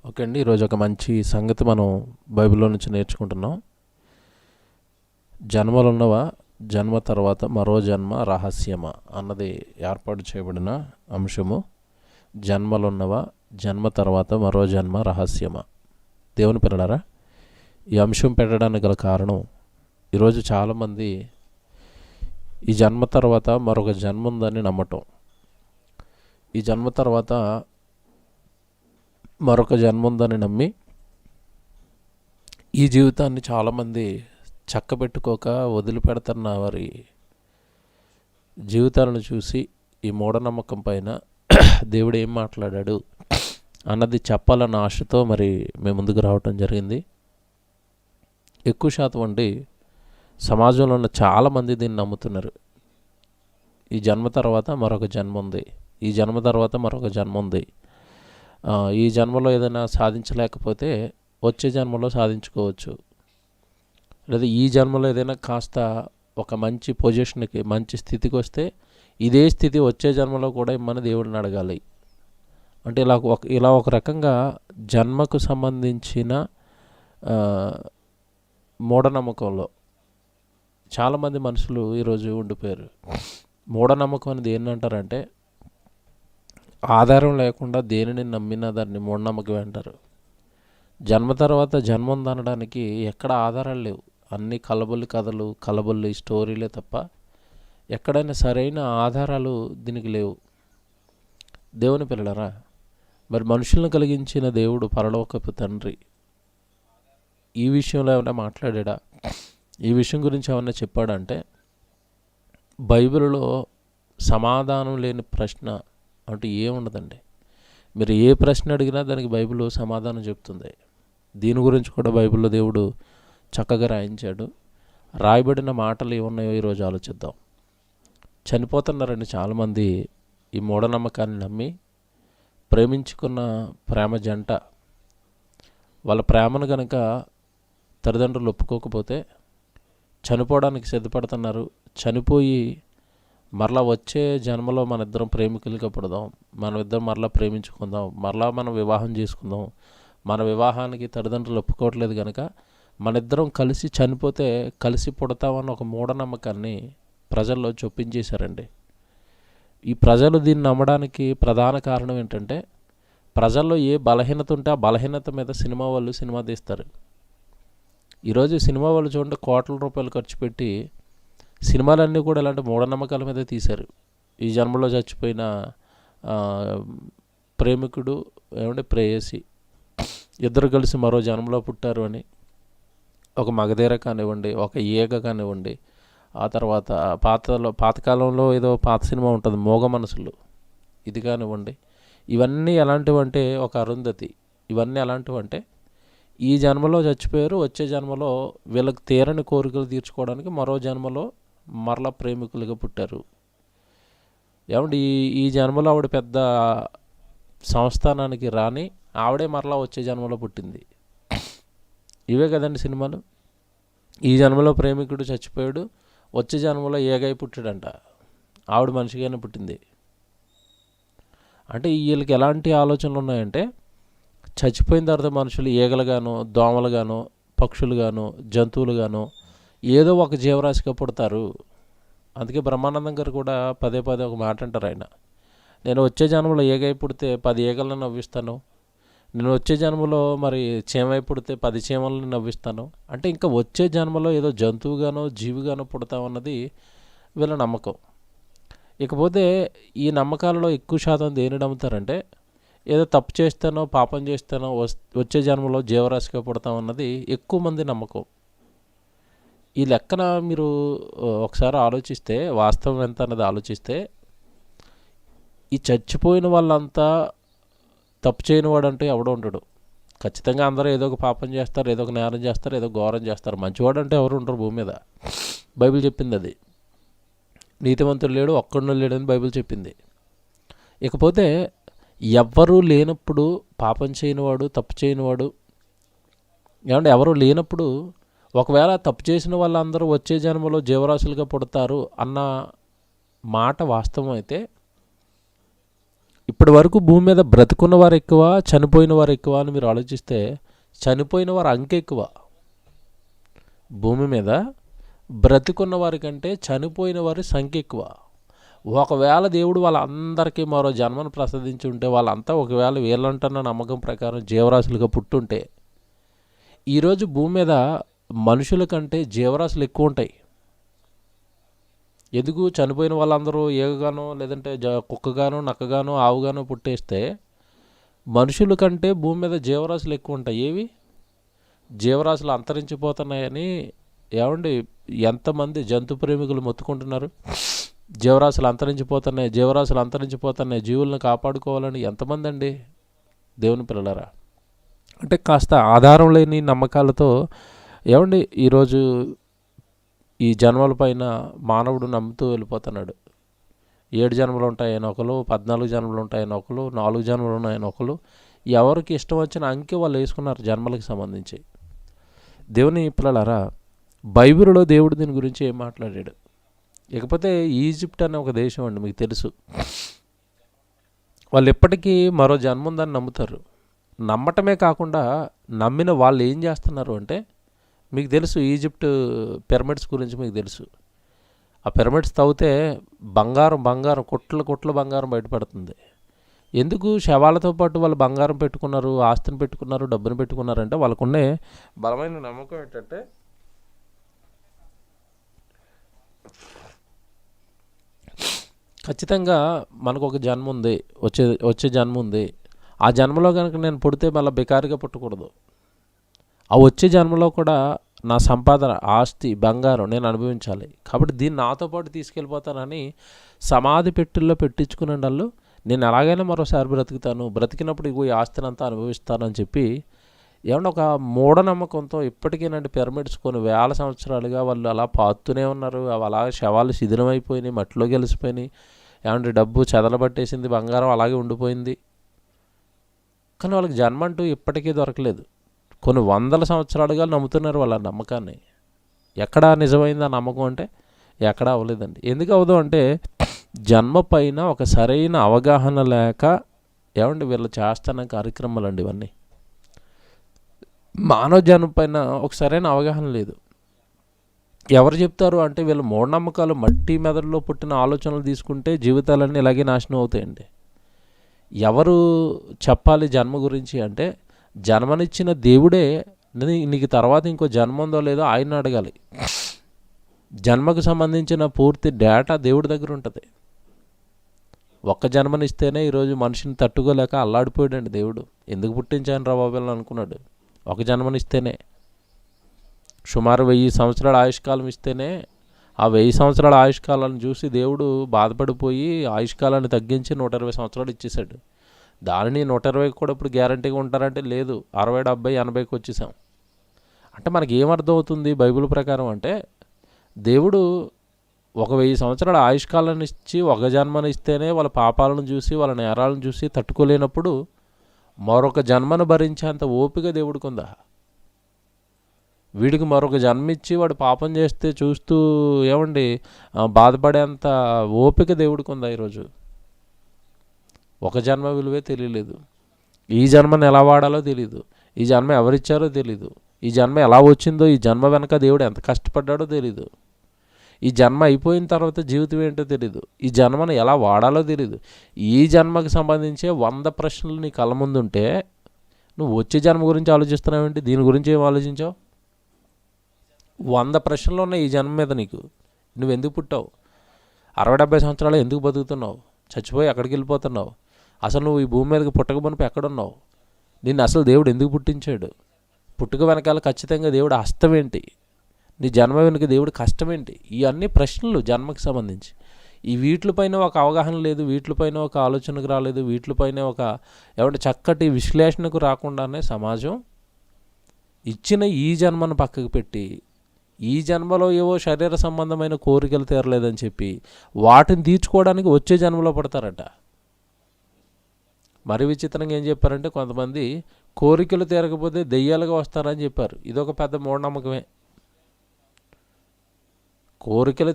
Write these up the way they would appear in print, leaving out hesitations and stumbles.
Okay అండి. ఈరోజు ఒక మంచి సంగతి మనం బైబిల్లో నుంచి నేర్చుకుంటున్నాం. జన్మలున్నవా, జన్మ తర్వాత మరో జన్మ రహస్యమా అన్నది ఏర్పాటు చేయబడిన అంశము. జన్మలున్నవా, జన్మ తర్వాత మరో జన్మ రహస్యమా. దేవుని పిల్లలారా, ఈ అంశం పెట్టడానికి గల కారణం, ఈరోజు చాలామంది ఈ జన్మ తర్వాత మరొక జన్మ ఉందని నమ్మటం, ఈ జన్మ తర్వాత మరొక జన్మ ఉందని నమ్మి ఈ జీవితాన్ని చాలామంది చక్కబెట్టుకోక వదిలిపెడుతున్న వారి జీవితాలను చూసి ఈ మూఢనమ్మకం పైన దేవుడు ఏం మాట్లాడాడు అన్నది చెప్పాలన్న ఆశతో మరి మేము ముందుకు రావటం జరిగింది. ఎక్కువ శాతం అండి సమాజంలో ఉన్న చాలామంది దీన్ని నమ్ముతున్నారు. ఈ జన్మ తర్వాత మరొక జన్మ ఉంది, ఈ జన్మ తర్వాత మరొక జన్మ ఉంది, ఈ జన్మలో ఏదైనా సాధించలేకపోతే వచ్చే జన్మలో సాధించుకోవచ్చు, లేదా ఈ జన్మలో ఏదైనా కాస్త ఒక మంచి పొజిషన్కి మంచి స్థితికి వస్తే ఇదే స్థితి వచ్చే జన్మలో కూడా ఇమ్మని దేవుడిని అడగాలి. అంటే ఇలా ఒక రకంగా జన్మకు సంబంధించిన మూఢనమ్మకంలో చాలామంది మనుషులు ఈరోజు ఉండిపోయారు. మూఢనమ్మకం అనేది ఏంటంటారంటే, ఆధారం లేకుండా దేనిని నమ్మినా దాన్ని మూఢనమ్మకం అంటారు. జన్మ తర్వాత జన్మ ఉందనడానికి ఎక్కడ ఆధారాలు లేవు. అన్ని కలబొల్లి కథలు, కలబొల్లి స్టోరీలే తప్ప ఎక్కడైనా సరైన ఆధారాలు దీనికి లేవు. దేవుని పిల్లలారా, మరి మనుషులను కలిగించిన దేవుడు పరలోకపు తండ్రి ఈ విషయంలో ఏమైనా మాట్లాడా, ఈ విషయం గురించి ఏమైనా చెప్పాడంటే, బైబిల్లో సమాధానం లేని ప్రశ్న అంటూ ఏముండదండి. మీరు ఏ ప్రశ్న అడిగినా దానికి బైబిల్ సమాధానం చెప్తుంది. దీని గురించి కూడా బైబిల్లో దేవుడు చక్కగా రాయించాడు. రాయబడిన మాటలు ఏమున్నాయో ఈరోజు ఆలోచిద్దాం. చనిపోతున్నారండి చాలామంది ఈ మూఢనమ్మకాన్ని నమ్మి. ప్రేమించుకున్న ప్రేమ జంట వాళ్ళ ప్రేమను కనుక తల్లిదండ్రులు ఒప్పుకోకపోతే చనిపోవడానికి సిద్ధపడుతున్నారు. చనిపోయి మరలా వచ్చే జన్మలో మన ఇద్దరం ప్రేమికులుగా పుడదాం, మనం ఇద్దరం మరలా ప్రేమించుకుందాం, మరలా మనం వివాహం చేసుకుందాం. మన వివాహానికి తల్లిదండ్రులు ఒప్పుకోవట్లేదు కనుక మన ఇద్దరం కలిసి చనిపోతే కలిసి పుడతామన్న ఒక మూఢనమ్మకాన్ని ప్రజల్లో చొప్పించేశారండి. ఈ ప్రజలు దీన్ని నమ్మడానికి ప్రధాన కారణం ఏంటంటే, ప్రజల్లో ఏ బలహీనత ఉంటే ఆ బలహీనత మీద సినిమా వాళ్ళు సినిమా తీస్తారు. ఈరోజు సినిమా వాళ్ళు చూడండి, కోట్ల రూపాయలు ఖర్చు పెట్టి సినిమాలన్నీ కూడా ఇలాంటి మూఢనమ్మకాల మీద తీశారు. ఈ జన్మలో చచ్చిపోయిన ప్రేమికుడు ప్రేయసి ఇద్దరు కలిసి మరో జన్మలో పుట్టారు అని, ఒక మగధీర కానివ్వండి, ఒక ఈగ కానివ్వండి, ఆ తర్వాత పాతకాలంలో ఏదో పాత సినిమా ఉంటుంది మోగ మనసులు, ఇది కానివ్వండి. ఇవన్నీ ఎలాంటివంటే, ఒక అరుంధతి, ఇవన్నీ ఎలాంటివంటే ఈ జన్మలో చచ్చిపోయారు, వచ్చే జన్మలో వీళ్ళకి తీరని కోరికలు తీర్చుకోవడానికి మరో జన్మలో మరలా ప్రేమికులుగా పుట్టారు. ఈ జన్మలో ఆవిడ పెద్ద సంస్థానానికి రాని ఆవిడే మరలా వచ్చే జన్మలో పుట్టింది. ఇవే కదండి సినిమాలు. ఈ జన్మలో ప్రేమికుడు చచ్చిపోయాడు, వచ్చే జన్మలో ఏగై పుట్టాడంట, ఆవిడ మనిషిగానే పుట్టింది. అంటే వీళ్ళకి ఎలాంటి ఆలోచనలు ఉన్నాయంటే, చచ్చిపోయిన తర్వాత మనుషులు ఈగలుగానో, దోమలుగానో, పక్షులుగానో, జంతువులుగానో ఏదో ఒక జీవరాశిగా పుడతారు. అందుకే బ్రహ్మానందం గారు కూడా పదే పదే ఒక మాట అంటారు ఆయన, నేను వచ్చే జన్మలో ఏగై పుడితే 10 ఈగలను నవ్విస్తాను, నేను వచ్చే జన్మలో మరి చీమై పుడితే 10 చీమలను నవ్విస్తాను. అంటే ఇంకా వచ్చే జన్మలో ఏదో జంతువుగానో జీవిగానో పుడతామన్నది వీళ్ళ నమ్మకం. ఇకపోతే ఈ నమ్మకాలలో ఎక్కువ శాతం దేని నమ్ముతారంటే, ఏదో తప్పు చేస్తానో పాపం చేస్తానో వచ్చే జన్మలో జీవరాశిగా పుడతామన్నది ఎక్కువ మంది నమ్మకం. ఈ లెక్కన మీరు ఒకసారి ఆలోచిస్తే, వాస్తవం ఎంత అన్నది ఆలోచిస్తే, ఈ చచ్చిపోయిన వాళ్ళంతా తప్పు చేయని వాడు అంటూ ఎవడో ఉండడు. ఖచ్చితంగా అందరూ ఏదో ఒక పాపం చేస్తారు, ఏదో ఒక నేరం చేస్తారు, ఏదో ఘోరం చేస్తారు. మంచివాడు అంటే ఎవరు ఉండరు భూమి మీద. బైబిల్ చెప్పింది అది. నీతిమంతుడు లేడు, ఒక్కడు లేడని బైబిల్ చెప్పింది. ఇకపోతే ఎవ్వరూ లేనప్పుడు పాపం చేయనివాడు, తప్పు చేయనివాడు, ఎవరు లేనప్పుడు ఒకవేళ తప్పు చేసిన వాళ్ళందరూ వచ్చే జన్మలో జీవరాశులుగా పుడతారు అన్న మాట వాస్తవం అయితే, ఇప్పటి వరకు భూమి మీద బ్రతుకున్న వారు ఎక్కువ, చనిపోయిన వారు ఎక్కువ అని మీరు ఆలోచిస్తే చనిపోయిన వారు అంకె ఎక్కువ. భూమి మీద బ్రతికున్న వారి కంటే చనిపోయిన వారి సంఖ్య ఎక్కువ. ఒకవేళ దేవుడు వాళ్ళందరికీ మరో జన్మను ప్రసాదించి ఉంటే, వాళ్ళంతా ఒకవేళ వీళ్ళంటున్న నమ్మకం ప్రకారం జీవరాశులుగా పుట్టుంటే, ఈరోజు భూమి మీద మనుషుల కంటే జీవరాశులు ఎక్కువ ఉంటాయి. ఎందుకు? చనిపోయిన వాళ్ళందరూ ఏగగానో లేదంటే కుక్కగానో నక్కగానో ఆవుగానో పుట్టేస్తే మనుషుల కంటే భూమి మీద జీవరాశులు ఎక్కువ ఉంటాయి. ఏవి? జీవరాశులు అంతరించిపోతున్నాయని ఏమండి ఎంతమంది జంతు ప్రేమికులు మొత్తుకుంటున్నారు? జీవరాశులు అంతరించిపోతున్నాయి, జీవరాశులు అంతరించిపోతున్నాయి, జీవులను కాపాడుకోవాలని ఎంతమంది అండి దేవుని పిల్లలారా? అంటే కాస్త ఆధారం లేని నమ్మకాలతో ఏమండి ఈరోజు ఈ జన్మల పైన మానవుడు నమ్ముతూ వెళ్ళిపోతున్నాడు. 7 జన్మలు ఉంటాయని ఒకరు, 14 జన్మలు ఉంటాయని ఒకరు, 4 జన్మలు ఉన్నాయని ఒకరు, ఎవరికి ఇష్టం వచ్చిన అంకె వాళ్ళు వేసుకున్నారు జన్మలకు సంబంధించి. దేవుని పిల్లలారా, బైబిల్లో దేవుడు దీని గురించి ఏం మాట్లాడాడు? ఇకపోతే ఈజిప్ట్ అనే ఒక దేశం అండి, మీకు తెలుసు. వాళ్ళు ఎప్పటికీ మరో జన్మ ఉందని నమ్ముతారు. నమ్మటమే కాకుండా నమ్మిన వాళ్ళు ఏం చేస్తున్నారు అంటే, మీకు తెలుసు ఈజిప్ట్ పిరమిడ్స్ గురించి మీకు తెలుసు. ఆ పిరమిడ్స్ తవ్వితే బంగారం కొట్ల బంగారం బయటపడుతుంది. ఎందుకు? శవాలతో పాటు వాళ్ళు బంగారం పెట్టుకున్నారు, ఆస్తిని పెట్టుకున్నారు, డబ్బును పెట్టుకున్నారంటే వాళ్ళకున్నే బలమైన నమ్మకం ఏంటంటే, ఖచ్చితంగా మనకు ఒక జన్మ ఉంది, వచ్చే జన్మ ఉంది. ఆ జన్మలో కనుక నేను పుడితే మళ్ళీ బెకారిగా పుట్టకూడదు. ఆ వచ్చే జన్మలో కూడా నా సంపాదన, ఆస్తి, బంగారం నేను అనుభవించాలి. కాబట్టి దీన్ని నాతో పాటు తీసుకెళ్ళిపోతానని సమాధి పెట్టెల్లో పెట్టించుకునే వాళ్ళు, నేను ఎలాగైనా మరోసారి బ్రతుకుతాను, బ్రతికినప్పుడు ఈ ఆస్తిని అంతా అనుభవిస్తానని చెప్పి ఏమన్నా ఒక మూఢనమ్మకంతో ఇప్పటికేనండి పిరమిడ్స్ కొన్ని వేల సంవత్సరాలుగా వాళ్ళు అలా పాతుతూనే ఉన్నారు. అవి అలా శవాలు శిథిలమైపోయినాయి, మట్టిలో గెలిసిపోయినాయి. ఏమంటే డబ్బు చెదలబట్టేసింది, బంగారం అలాగే ఉండిపోయింది. కానీ వాళ్ళకి జన్మ అంటూ ఇప్పటికీ దొరకలేదు. కొన్ని వందల సంవత్సరాలుగా నమ్ముతున్నారు వాళ్ళ నమ్మకాన్ని. ఎక్కడా నిజమైంది ఆ నమ్మకం అంటే? ఎక్కడా అవ్వలేదండి. ఎందుకు అవ్వదు అంటే, జన్మ పైన ఒక సరైన అవగాహన లేక ఏమండి వీళ్ళు చేస్తున్న కార్యక్రమాలు అండి ఇవన్నీ. మానవ జన్మ పైన ఒక సరైన అవగాహన లేదు. ఎవరు చెప్తారు అంటే, వీళ్ళు మూఢనమ్మకాలు, మట్టి మెదడులో పుట్టిన ఆలోచనలు తీసుకుంటే జీవితాలన్నీ ఇలాగే నాశనం అవుతాయండి. ఎవరు చెప్పాలి జన్మ గురించి అంటే, జన్మనిచ్చిన దేవుడే నీకు తర్వాత ఇంకో జన్మ ఉందో లేదో ఆయన అడగాలి. జన్మకు సంబంధించిన పూర్తి డేటా దేవుడి దగ్గర ఉంటుంది. ఒక్క జన్మనిస్తేనే ఈరోజు మనిషిని తట్టుకోలేక అల్లాడిపోయాడండి దేవుడు. ఎందుకు పుట్టించాను రా బాబు అనుకున్నాడు. ఒక జన్మనిస్తేనే, సుమారు 1000 సంవత్సరాల ఆయుష్కాలం ఇస్తేనే, ఆ 1000 సంవత్సరాల ఆయుష్కాలాన్ని చూసి దేవుడు బాధపడిపోయి ఆయుష్కాలాన్ని తగ్గించి 120 సంవత్సరాలు ఇచ్చేశాడు. దానిని 120 కూడా ఇప్పుడు గ్యారంటీగా ఉంటారంటే లేదు. 60, 70, 80కి వచ్చేసాం. అంటే మనకి ఏమర్థం అవుతుంది బైబిల్ ప్రకారం అంటే, దేవుడు ఒక 1000 సంవత్సరాల ఆయుష్కాలాన్ని ఇచ్చి ఒక జన్మను ఇస్తేనే వాళ్ళ పాపాలను చూసి వాళ్ళ నేరాలను చూసి తట్టుకోలేనప్పుడు మరొక జన్మను భరించేంత ఓపిక దేవుడికి ఉందా? వీడికి మరొక జన్మ ఇచ్చి వాడు పాపం చేస్తే చూస్తూ ఏమండి బాధపడేంత ఓపిక దేవుడికి ఉందా? ఈరోజు ఒక జన్మ విలువే తెలియలేదు. ఈ జన్మను ఎలా వాడాలో తెలియదు. ఈ జన్మ ఎవరిచ్చారో తెలీదు. ఈ జన్మ ఎలా వచ్చిందో, ఈ జన్మ వెనక దేవుడు ఎంత కష్టపడ్డాడో తెలీదు. ఈ జన్మ అయిపోయిన తర్వాత జీవితం ఏంటో తెలీదు. ఈ జన్మను ఎలా వాడాలో తెలీదు. ఈ జన్మకు సంబంధించే 100 ప్రశ్నలు నీ కళ్ళ ముందుంటే నువ్వు వచ్చే జన్మ గురించి ఆలోచిస్తున్నావేంటి? దీని గురించి ఏం ఆలోచించావు? 100 ప్రశ్నలు ఉన్నాయి ఈ జన్మ మీద నీకు. నువ్వెందుకు పుట్టావు? 60, 70 సంవత్సరాలు ఎందుకు బతుకుతున్నావు? చచ్చిపోయి ఎక్కడికి వెళ్ళిపోతున్నావు? అసలు నువ్వు ఈ భూమి మీదకి పుట్టక మునుపు ఎక్కడున్నావు? నిన్ను అసలు దేవుడు ఎందుకు పుట్టించాడు? పుట్టుక వెనకాల ఖచ్చితంగా దేవుడు హస్తం ఏంటి? నీ జన్మ వెనుక దేవుడి కష్టం ఏంటి? ఇవన్నీ ప్రశ్నలు జన్మకు సంబంధించి. ఈ వీటిపైన ఒక అవగాహన లేదు, వీటిపైన ఒక ఆలోచనకు రాలేదు, వీటిపైన ఒక ఏమంటే చక్కటి విశ్లేషణకు రాకుండానే సమాజం ఇచ్చిన ఈ జన్మను పక్కకు పెట్టి, ఈ జన్మలో ఏవో శరీర సంబంధమైన కోరికలు తీరలేదని చెప్పి వాటిని తీర్చుకోవడానికి వచ్చే జన్మలో పడతారట. మరి విచిత్రంగా ఏం చెప్పారంటే, కొంతమంది కోరికలు తీరకపోతే దెయ్యాలుగా వస్తారని చెప్పారు. ఇదొక పెద్ద మూఢనమ్మకమే. కోరికలు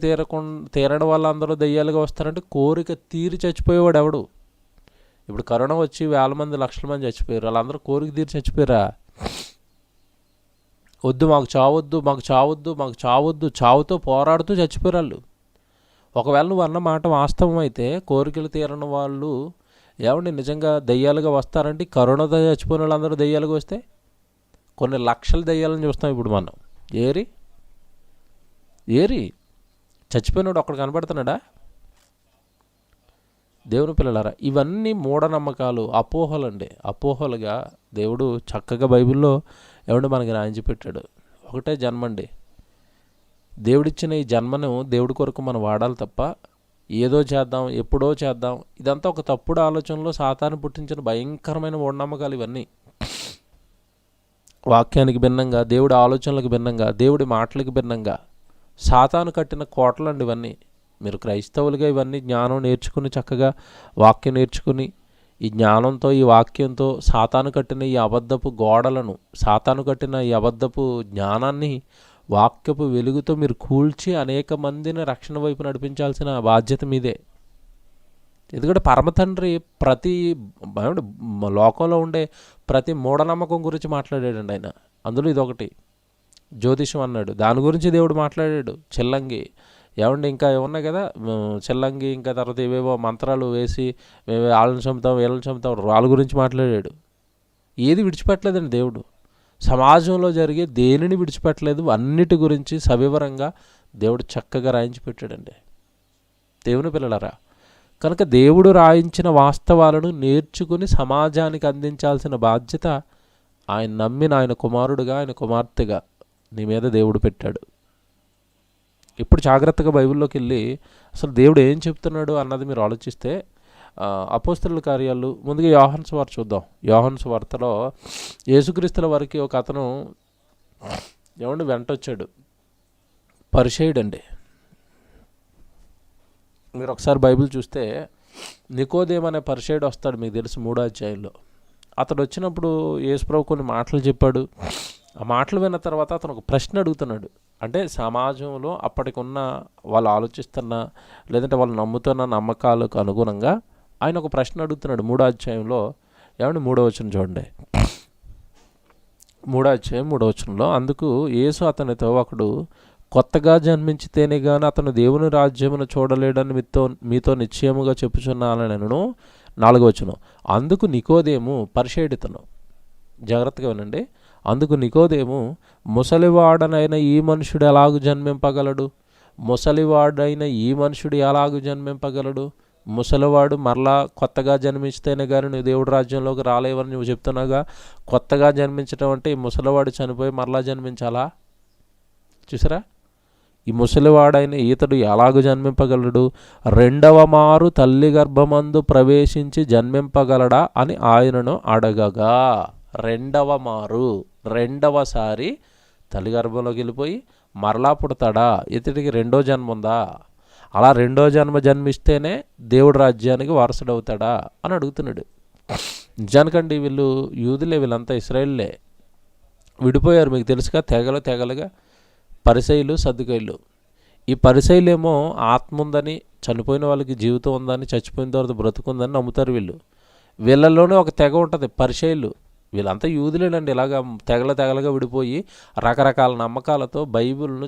తీరడం వల్ల అందరూ దెయ్యాలుగా వస్తారంటే, కోరిక తీరి చచ్చిపోయేవాడు ఎవడు? ఇప్పుడు కరోనా వచ్చి వేల మంది లక్షల మంది చచ్చిపోయారు. వాళ్ళందరూ కోరిక తీరి చచ్చిపోయారా? వద్దు మాకు చావొద్దు, మాకు చావొద్దు, మాకు చావొద్దు, చావుతో పోరాడుతూ చచ్చిపోయారు వాళ్ళు. ఒకవేళ నువ్వు అన్న మాట వాస్తవం అయితే కోరికలు తీరని వాళ్ళు ఏమండి నిజంగా దయ్యాలుగా వస్తారంటే కరోనాతో చచ్చిపోయిన వాళ్ళందరూ దయ్యాలుగా వస్తే కొన్ని లక్షల దయ్యాలని చూస్తాం ఇప్పుడు మనం. ఏరి చచ్చిపోయినాడు ఒక్కడు కనబడుతున్నాడా? దేవుని పిల్లలారా, ఇవన్నీ మూఢనమ్మకాలు, అపోహలండి. అపోహలుగా దేవుడు చక్కగా బైబిల్లో ఏమంటే మనకి రాయించి పెట్టాడు. ఒకటే జన్మండి. దేవుడిచ్చిన ఈ జన్మను దేవుడి కొరకు మనం వాడాలి తప్ప ఏదో చేద్దాం, ఎప్పుడో చేద్దాం, ఇదంతా ఒక తప్పుడు ఆలోచనలో సాతాను పుట్టించిన భయంకరమైన మూఢనమ్మకాలు ఇవన్నీ. వాక్యానికి భిన్నంగా, దేవుడి ఆలోచనలకు భిన్నంగా, దేవుడి మాటలకు భిన్నంగా సాతాను కట్టిన కోటలండి ఇవన్నీ. మీరు క్రైస్తవులుగా ఇవన్నీ జ్ఞానం నేర్చుకుని, చక్కగా వాక్యం నేర్చుకుని, ఈ జ్ఞానంతో, ఈ వాక్యంతో సాతాను కట్టిన ఈ అబద్ధపు గోడలను, సాతాను కట్టిన ఈ అబద్ధపు జ్ఞానాన్ని వాక్యపు వెలుగుతో మీరు కూల్చి అనేక మందిని రక్షణ వైపు నడిపించాల్సిన బాధ్యత మీదే. ఎందుకంటే పరమతండ్రి ప్రతి లోకంలో ఉండే ప్రతి మూఢనమ్మకం గురించి మాట్లాడాడండి ఆయన. అందులో ఇదొకటి. జ్యోతిషం అన్నాడు, దాని గురించి దేవుడు మాట్లాడాడు. చెల్లంగి ఏమండి, ఇంకా ఏమన్నా కదా, చెల్లంగి, ఇంకా తర్వాత ఏవేవో మంత్రాలు వేసి మేము వాళ్ళని చంపుతాం, వీళ్ళని చంపుతాం, వాళ్ళ గురించి మాట్లాడాడు. ఏది విడిచిపెట్టలేదండి దేవుడు. సమాజంలో జరిగే దేనిని విడిచిపెట్టలేదు. అన్నిటి గురించి సవివరంగా దేవుడు చక్కగా రాయించి పెట్టాడండి. దేవుని పిల్లలారా, కనుక దేవుడు రాయించిన వాస్తవాలను నేర్చుకుని సమాజానికి అందించాల్సిన బాధ్యత ఆయన నమ్మిన ఆయన కుమారుడుగా, ఆయన కుమార్తెగా నీ మీద దేవుడు పెట్టాడు. ఇప్పుడు జాగ్రత్తగా బైబిల్లోకి వెళ్ళి అసలు దేవుడు ఏం చెప్తున్నాడు అన్నది మీరు ఆలోచిస్తే, అపోస్తలుల కార్యాలు, ముందుగా యోహాను సువార్త చూద్దాం. యోహాను సువార్తలో యేసుక్రీస్తుల వారికి ఒక అతను ఏమండి వెంటొచ్చాడు, పరిసయ్యుడండి. మీరు ఒకసారి బైబిల్ చూస్తే నికోదేము అనే పరిసయ్యుడు వస్తాడు, మీకు తెలుసు 3వ అధ్యాయంలో. అతడు వచ్చినప్పుడు యేసుప్రభు కొన్ని మాటలు చెప్పాడు. ఆ మాటలు విన్న తర్వాత అతను ఒక ప్రశ్న అడుగుతున్నాడు. అంటే సమాజంలో అప్పటికున్న వాళ్ళు ఆలోచిస్తున్న, లేదంటే వాళ్ళు నమ్ముతున్న నమ్మకాలకు అనుగుణంగా ఆయన ఒక ప్రశ్న అడుగుతున్నాడు 3వ అధ్యాయంలో. ఏమంటే 3వ వచనం చూడండి. 3వ అధ్యాయం 3వ వచనంలో, అందుకు యేసు అతనితో, ఒకడు కొత్తగా జన్మించితేనే కానీ అతను దేవుని రాజ్యమును చూడలేడని మీతో నిశ్చయముగా చెప్పుచున్నానని నేను. 4వ వచనం, అందుకు నికోదేము, పరిసయ్యుడితను, జాగ్రత్తగా వినండి, అందుకు నికోదేము, ముసలివాడనైన ఈ మనుషుడు ఎలాగు జన్మింపగలడు? ముసలివాడైన ఈ మనుషుడు ఎలాగు జన్మింపగలడు? ముసలివాడు మరలా కొత్తగా జన్మించితేనే కానీ నువ్వు దేవుడి రాజ్యంలోకి రాలేవని నువ్వు చెప్తున్నాగా. కొత్తగా జన్మించడం అంటే ఈ ముసలివాడు చనిపోయి మరలా జన్మించాలా? చూసారా, ఈ ముసలివాడైన ఈతడు ఎలాగు జన్మింపగలడు? రెండవ మారు తల్లి గర్భమందు ప్రవేశించి జన్మింపగలడా అని ఆయనను అడగగా, రెండవసారి తల్లి గర్భంలోకి వెళ్ళిపోయి మరలా పుడతాడా? ఇతడికి రెండో జన్మ ఉందా? అలా రెండో జన్మ జన్మిస్తేనే దేవుడి రాజ్యానికి వారసుడవుతాడా అని అడుగుతున్నాడు. నిజానికండి వీళ్ళు యూదులే, వీళ్ళంతా ఇశ్రాయేలులే. విడిపోయారు, మీకు తెలుసుగా, తెగలుగా పరిసయ్యులు, సద్దుకయ్యులు. ఈ పరిసయ్యులేమో ఆత్మ ఉందని, చనిపోయిన వాళ్ళకి జీవితం ఉందని, చచ్చిపోయిన తర్వాత బ్రతుకుందని నమ్ముతారు వీళ్ళు. వీళ్ళలోనే ఒక తెగ ఉంటుంది, పరిసయ్యులు. వీళ్ళంతా యూదులేనండి. ఇలాగ తెగలుగా విడిపోయి రకరకాల నమ్మకాలతో బైబిల్ను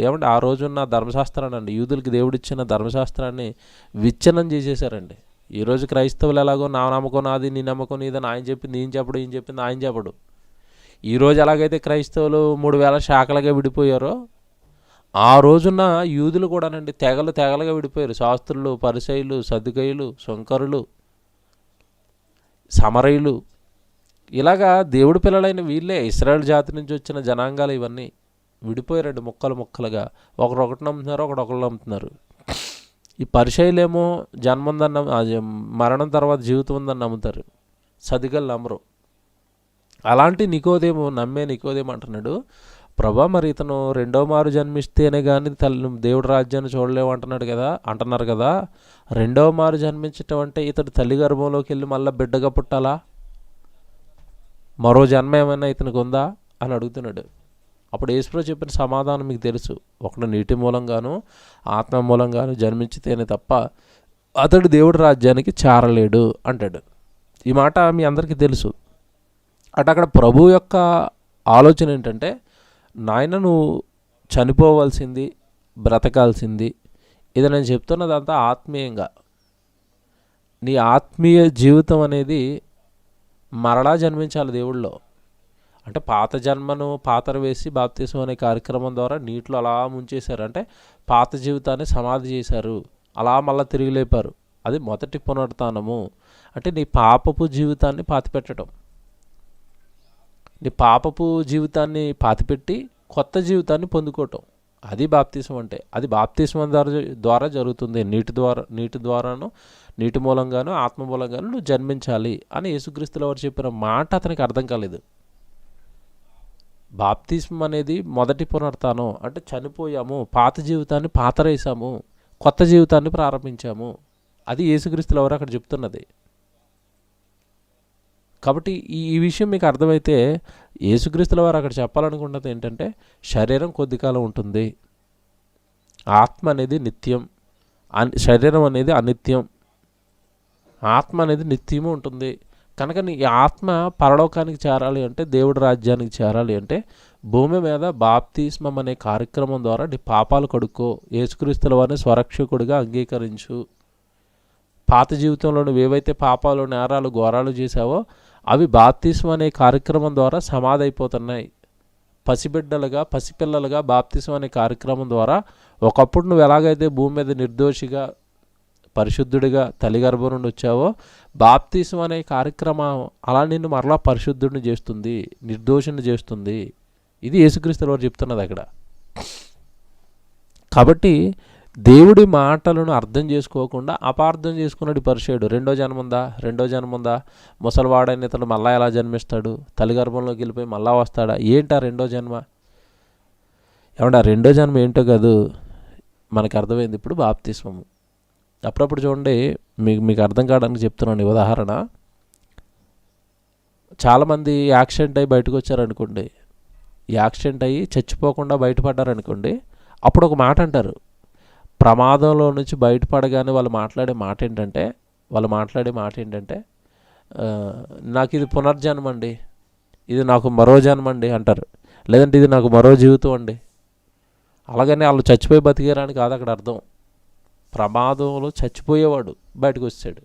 ఏమంటే ఆ రోజున్న ధర్మశాస్త్రాన్ని అండి, యూదులకి దేవుడిచ్చిన ధర్మశాస్త్రాన్ని విచ్ఛిన్నం చేసేసారండి. ఈరోజు క్రైస్తవులు ఎలాగో నా నమ్మకం నాది, నీ నమ్మకం నీదని ఆయన చెప్పింది ఈయన చెప్పడు, ఈయన చెప్పింది ఆయన చెప్పడు. ఈరోజు ఎలాగైతే క్రైస్తవులు 3000 శాఖలుగా విడిపోయారో, ఆ రోజున యూదులు కూడానండి తెగలుగా విడిపోయారు. శాస్త్రులు, పరిసయ్యులు, సద్దుకయ్యులు, శంకరులు, సమరయులు, ఇలాగా దేవుడి పిల్లలైన వీళ్ళే, ఇశ్రాయేల్ జాతి నుంచి వచ్చిన జనాంగాలు ఇవన్నీ విడిపోయారండి ముక్కలుగా. ఒకటి నమ్ముతున్నారు, ఒకళ్ళు నమ్ముతున్నారు. ఈ పరిసయ్యులేమో జన్మ ఉందని, మరణం తర్వాత జీవితం ఉందని నమ్ముతారు. సద్దుకయ్యులు నమ్మరు. అలాంటి నికోదేము అంటున్నాడు, ప్రభా మరి ఇతను రెండో మారు జన్మిస్తేనే కానీ దేవుడి రాజ్యాన్ని చూడలేవు అంటున్నారు కదా. రెండవ మారు జన్మించటం అంటే ఇతడు తల్లి గర్భంలోకి వెళ్ళి మళ్ళీ బిడ్డగా పుట్టాలా? మరో జన్మ ఏమైనా ఇతనికి ఉందా అని అడుగుతున్నాడు. అప్పుడు యేసుప్రభు చెప్పిన సమాధానం మీకు తెలుసు, ఒకడు నీటి మూలంగాను ఆత్మ మూలంగాను జన్మించితేనే తప్ప అతడు దేవుడి రాజ్యానికి చేరలేడు అంటాడు. ఈ మాట మీ అందరికీ తెలుసు. అక్కడ ప్రభు యొక్క ఆలోచన ఏంటంటే, నాయన నువ్వు చనిపోవలసింది, బ్రతకాల్సింది. ఇది నేను చెప్తున్నదంతా ఆత్మీయంగా. నీ ఆత్మీయ జీవితం అనేది మరలా జన్మించాలి దేవుళ్ళో. అంటే పాత జన్మను పాతర వేసి బాప్తిసం అనే కార్యక్రమం ద్వారా నీటిలో అలా ముంచేశారు. అంటే పాత జీవితాన్ని సమాధి చేశారు, అలా మళ్ళీ తిరిగి లేపారు. అది మొదటి పునరుత్థానము. అంటే నీ పాపపు జీవితాన్ని పాతిపెట్టడం, నీ పాపపు జీవితాన్ని పాతిపెట్టి కొత్త జీవితాన్ని పొందుకోవటం, అది బాప్తిసం అంటే. అది బాప్తిసం ద్వారా జరుగుతుంది. నీటి ద్వారాను, నీటి మూలంగాను, ఆత్మ మూలంగాను నువ్వు జన్మించాలి అని యేసుక్రీస్తుల వారు చెప్పిన మాట అతనికి అర్థం కాలేదు. బాప్తిస్మం అనేది మొదటి పునరుత్థానం. అంటే చనిపోయాము, పాత జీవితాన్ని పాతరేసాము, కొత్త జీవితాన్ని ప్రారంభించాము. అది యేసుక్రీస్తుల వారు అక్కడ చెప్తున్నది. కాబట్టి ఈ విషయం మీకు అర్థమైతే, యేసుక్రీస్తుల వారు అక్కడ చెప్పాలనుకున్నది ఏంటంటే, శరీరం కొద్ది కాలం ఉంటుంది, ఆత్మ అనేది నిత్యం, శరీరం అనేది అనిత్యం, ఆత్మ అనేది నిత్యము ఉంటుంది. కనుక నీ ఆత్మ పరలోకానికి చేరాలి అంటే, దేవుడి రాజ్యానికి చేరాలి అంటే, భూమి మీద బాప్తిస్మం అనే కార్యక్రమం ద్వారా నీ పాపాలు కడుక్కో, యేసుక్రీస్తుల వారిని స్వరక్షకుడిగా అంగీకరించు. పాత జీవితంలో నువ్వు ఏవైతే పాపాలు, నేరాలు, ఘోరాలు చేసావో అవి బాప్తిస్మం అనే కార్యక్రమం ద్వారా సమాధి అయిపోతున్నాయి. పసిబిడ్డలుగా, పసిపిల్లలుగా బాప్తిస్మం అనే కార్యక్రమం ద్వారా ఒకప్పుడు నువ్వు ఎలాగైతే భూమి మీద నిర్దోషిగా, పరిశుద్ధుడిగా తల్లి గర్భం నుండి వచ్చావో, బాప్తిస్మం అనే కార్యక్రమం అలా నిన్ను మరలా పరిశుద్ధుడిని చేస్తుంది, నిర్దోషిని చేస్తుంది. ఇది యేసుక్రీస్తు వారు చెప్తున్నది అక్కడ. కాబట్టి దేవుడి మాటలను అర్థం చేసుకోకుండా అపార్థం చేసుకున్నాడు పరిచయుడు. రెండో జన్ముందా, ముసలివాడైన ఇతడు మళ్ళా ఎలా జన్మిస్తాడు, తల్లి గర్భంలోకి వెళ్ళిపోయి మళ్ళా వస్తాడా, ఏంటా రెండో జన్మ? ఏమంటే ఆ రెండో జన్మ ఏంటో కాదు, మనకు అర్థమైంది ఇప్పుడు బాప్తిస్మము. అప్పుడప్పుడు చూడండి, మీకు అర్థం కావడానికి చెప్తున్నాను ఈ ఉదాహరణ. చాలామంది యాక్సిడెంట్ అయ్యి బయటకు వచ్చారనుకోండి, యాక్సిడెంట్ అయ్యి చచ్చిపోకుండా బయటపడ్డారనుకోండి, అప్పుడు ఒక మాట అంటారు. ప్రమాదంలో నుంచి బయటపడగానే వాళ్ళు మాట్లాడే మాట ఏంటంటే, నాకు ఇది పునర్జన్మ అండి, ఇది నాకు మరో జన్మ అండి అంటారు. లేదంటే ఇది నాకు మరో జీవితం అండి. అలాగని వాళ్ళు చచ్చిపోయి బతికేరాని కాదు అక్కడ అర్థం. ప్రమాదంలో చచ్చిపోయేవాడు బయటకు వచ్చాడు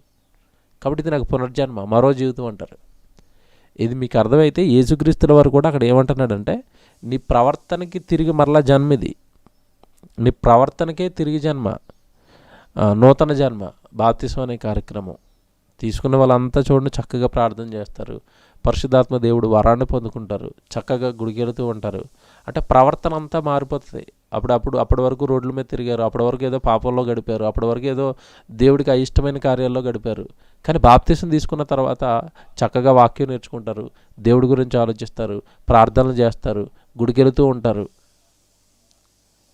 కాబట్టి ఇది నాకు పునర్జన్మ, మరో జీవితం అంటారు. ఇది మీకు అర్థమైతే యేసుక్రీస్తుల వారు కూడా అక్కడ ఏమంటున్నాడంటే, నీ ప్రవర్తనకి తిరిగి మరలా జన్మ, ఇది నీ ప్రవర్తనకే తిరిగి జన్మ, నూతన జన్మ, బాప్తిస్మం అనే కార్యక్రమం. తీసుకున్న వాళ్ళంతా చూడండి చక్కగా ప్రార్థన చేస్తారు, పరిశుద్ధాత్మ దేవుడు వరాన్ని పొందుకుంటారు, చక్కగా గుడికెళ్తూ ఉంటారు. అంటే ప్రవర్తన అంతా మారిపోతుంది. అప్పటి వరకు రోడ్ల మీద తిరిగారు, అప్పటి వరకు ఏదో పాపంలో గడిపారు, అప్పటి వరకు ఏదో దేవుడికి అయిష్టమైన కార్యాల్లో గడిపారు. కానీ బాప్తిస్మం తీసుకున్న తర్వాత చక్కగా వాక్యం నేర్చుకుంటారు, దేవుడి గురించి ఆలోచిస్తారు, ప్రార్థనలు చేస్తారు, గుడికెళ్తూ ఉంటారు.